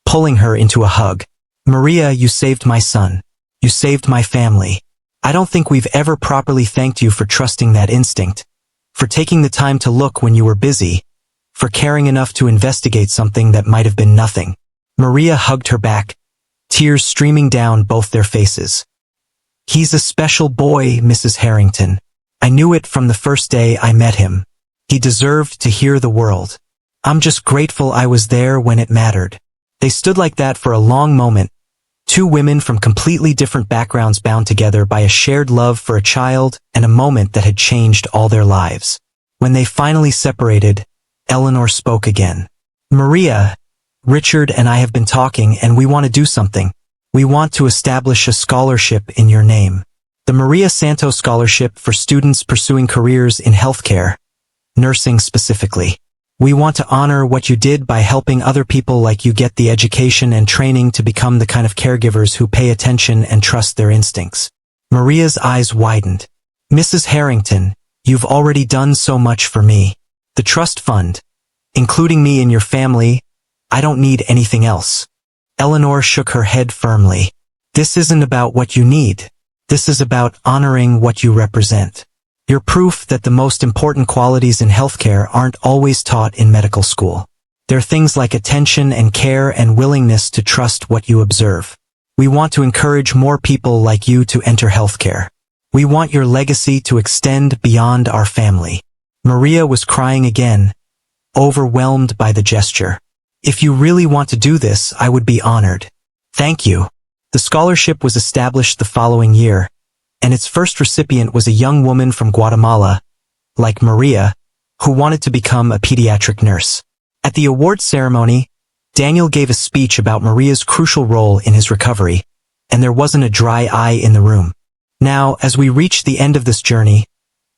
pulling her into a hug. "Maria, you saved my son. You saved my family. I don't think we've ever properly thanked you for trusting that instinct, for taking the time to look when you were busy, for caring enough to investigate something that might have been nothing." Maria hugged her back, tears streaming down both their faces. "He's a special boy, Mrs. Harrington. I knew it from the first day I met him. He deserved to hear the world. I'm just grateful I was there when it mattered." They stood like that for a long moment, two women from completely different backgrounds bound together by a shared love for a child and a moment that had changed all their lives. When they finally separated, Eleanor spoke again. "Maria, Richard and I have been talking, and we want to do something. We want to establish a scholarship in your name. The Maria Santos Scholarship for students pursuing careers in healthcare, nursing specifically. We want to honor what you did by helping other people like you get the education and training to become the kind of caregivers who pay attention and trust their instincts." Maria's eyes widened. "Mrs. Harrington, you've already done so much for me. The trust fund, including me in your family, I don't need anything else." Eleanor shook her head firmly. This isn't about what you need. This is about honoring what you represent. You're proof that the most important qualities in healthcare aren't always taught in medical school. They're things like attention and care and willingness to trust what you observe. We want to encourage more people like you to enter healthcare. We want your legacy to extend beyond our family. Maria was crying again, overwhelmed by the gesture. If you really want to do this, I would be honored. Thank you. The scholarship was established the following year, and its first recipient was a young woman from Guatemala, like Maria, who wanted to become a pediatric nurse. At the awards ceremony, Daniel gave a speech about Maria's crucial role in his recovery, and there wasn't a dry eye in the room. Now, as we reach the end of this journey,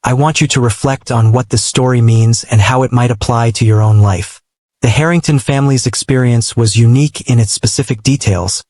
I want you to reflect on what this story means and how it might apply to your own life. The Harrington family's experience was unique in its specific details,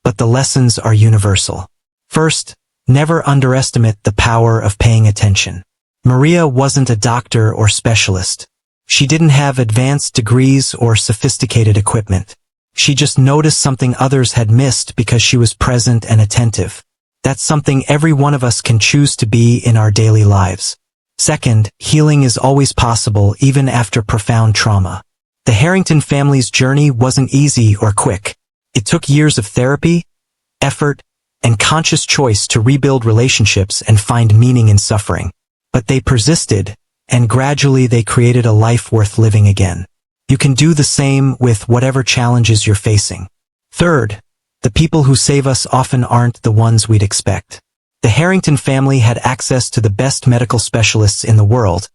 but the lessons are universal. First, never underestimate the power of paying attention. Maria wasn't a doctor or specialist. She didn't have advanced degrees or sophisticated equipment. She just noticed something others had missed because she was present and attentive. That's something every one of us can choose to be in our daily lives. Second, healing is always possible even after profound trauma. The Harrington family's journey wasn't easy or quick. It took years of therapy, effort, and conscious choice to rebuild relationships and find meaning in suffering. But they persisted, and gradually they created a life worth living again. You can do the same with whatever challenges you're facing. Third, the people who save us often aren't the ones we'd expect. The Harrington family had access to the best medical specialists in the world,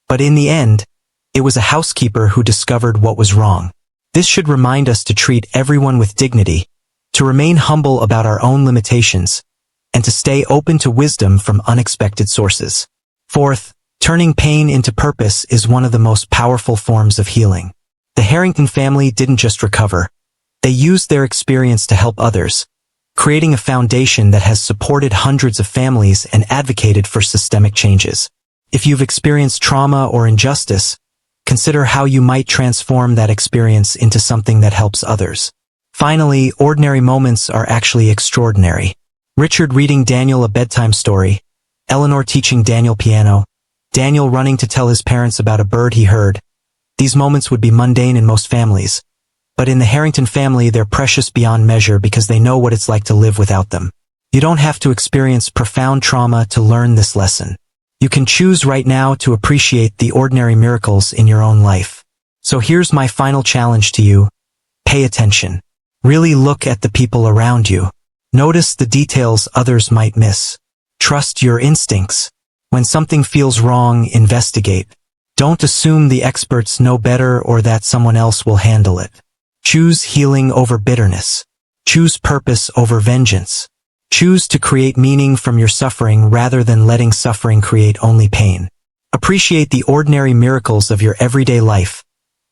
but in the end, it was a housekeeper who discovered what was wrong. This should remind us to treat everyone with dignity, to remain humble about our own limitations, and to stay open to wisdom from unexpected sources. Fourth, turning pain into purpose is one of the most powerful forms of healing. The Harrington family didn't just recover. They used their experience to help others, creating a foundation that has supported hundreds of families and advocated for systemic changes. If you've experienced trauma or injustice, consider how you might transform that experience into something that helps others. Finally, ordinary moments are actually extraordinary. Richard reading Daniel a bedtime story, Eleanor teaching Daniel piano, Daniel running to tell his parents about a bird he heard. These moments would be mundane in most families, but in the Harrington family they're precious beyond measure because they know what it's like to live without them. You don't have to experience profound trauma to learn this lesson. You can choose right now to appreciate the ordinary miracles in your own life. So here's my final challenge to you. Pay attention. Really look at the people around you. Notice the details others might miss. Trust your instincts. When something feels wrong, investigate. Don't assume the experts know better or that someone else will handle it. Choose healing over bitterness. Choose purpose over vengeance. Choose to create meaning from your suffering rather than letting suffering create only pain. Appreciate the ordinary miracles of your everyday life,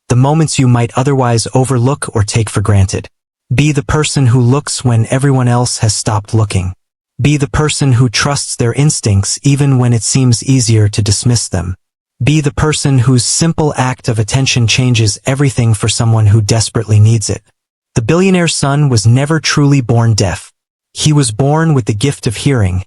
the moments you might otherwise overlook or take for granted. Be the person who looks when everyone else has stopped looking. Be the person who trusts their instincts even when it seems easier to dismiss them. Be the person whose simple act of attention changes everything for someone who desperately needs it. The billionaire's son was never truly born deaf. He was born with the gift of hearing,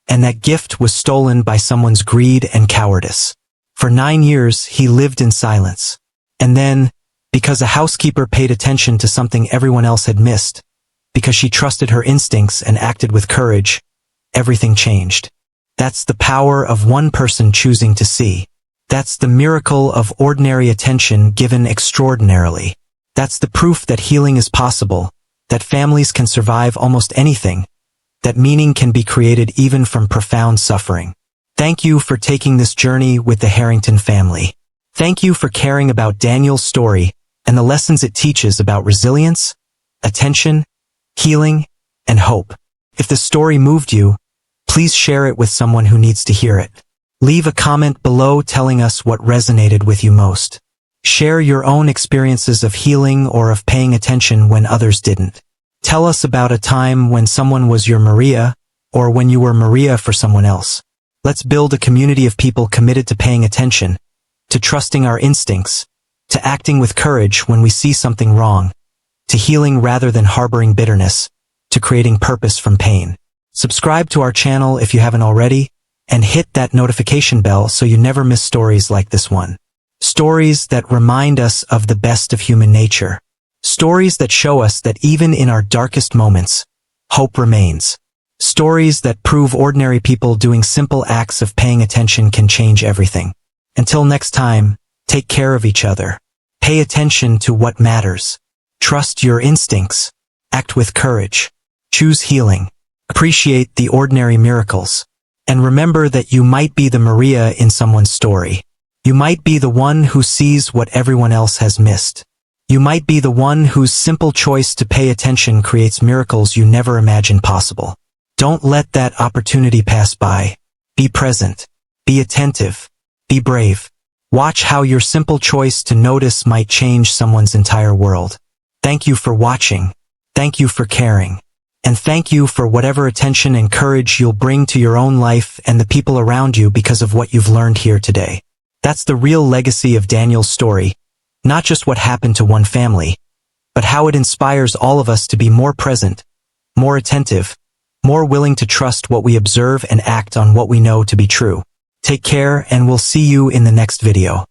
and that gift was stolen by someone's greed and cowardice. For 9 years, he lived in silence. And then, because a housekeeper paid attention to something everyone else had missed, because she trusted her instincts and acted with courage, everything changed. That's the power of one person choosing to see. That's the miracle of ordinary attention given extraordinarily. That's the proof that healing is possible, that families can survive almost anything, that meaning can be created even from profound suffering. Thank you for taking this journey with the Harrington family. Thank you for caring about Daniel's story and the lessons it teaches about resilience, attention, healing, and hope. If the story moved you, please share it with someone who needs to hear it. Leave a comment below telling us what resonated with you most. Share your own experiences of healing or of paying attention when others didn't. Tell us about a time when someone was your Maria, or when you were Maria for someone else. Let's build a community of people committed to paying attention, to trusting our instincts, to acting with courage when we see something wrong, to healing rather than harboring bitterness, to creating purpose from pain. Subscribe to our channel if you haven't already, and hit that notification bell so you never miss stories like this one. Stories that remind us of the best of human nature. Stories that show us that even in our darkest moments, hope remains. Stories that prove ordinary people doing simple acts of paying attention can change everything. Until next time, take care of each other. Pay attention to what matters. Trust your instincts. Act with courage. Choose healing. Appreciate the ordinary miracles. And remember that you might be the Maria in someone's story. You might be the one who sees what everyone else has missed. You might be the one whose simple choice to pay attention creates miracles you never imagined possible. Don't let that opportunity pass by. Be present. Be attentive. Be brave. Watch how your simple choice to notice might change someone's entire world. Thank you for watching. Thank you for caring. And thank you for whatever attention and courage you'll bring to your own life and the people around you because of what you've learned here today. That's the real legacy of Daniel's story. Not just what happened to one family, but how it inspires all of us to be more present, more attentive, more willing to trust what we observe and act on what we know to be true. Take care, and we'll see you in the next video.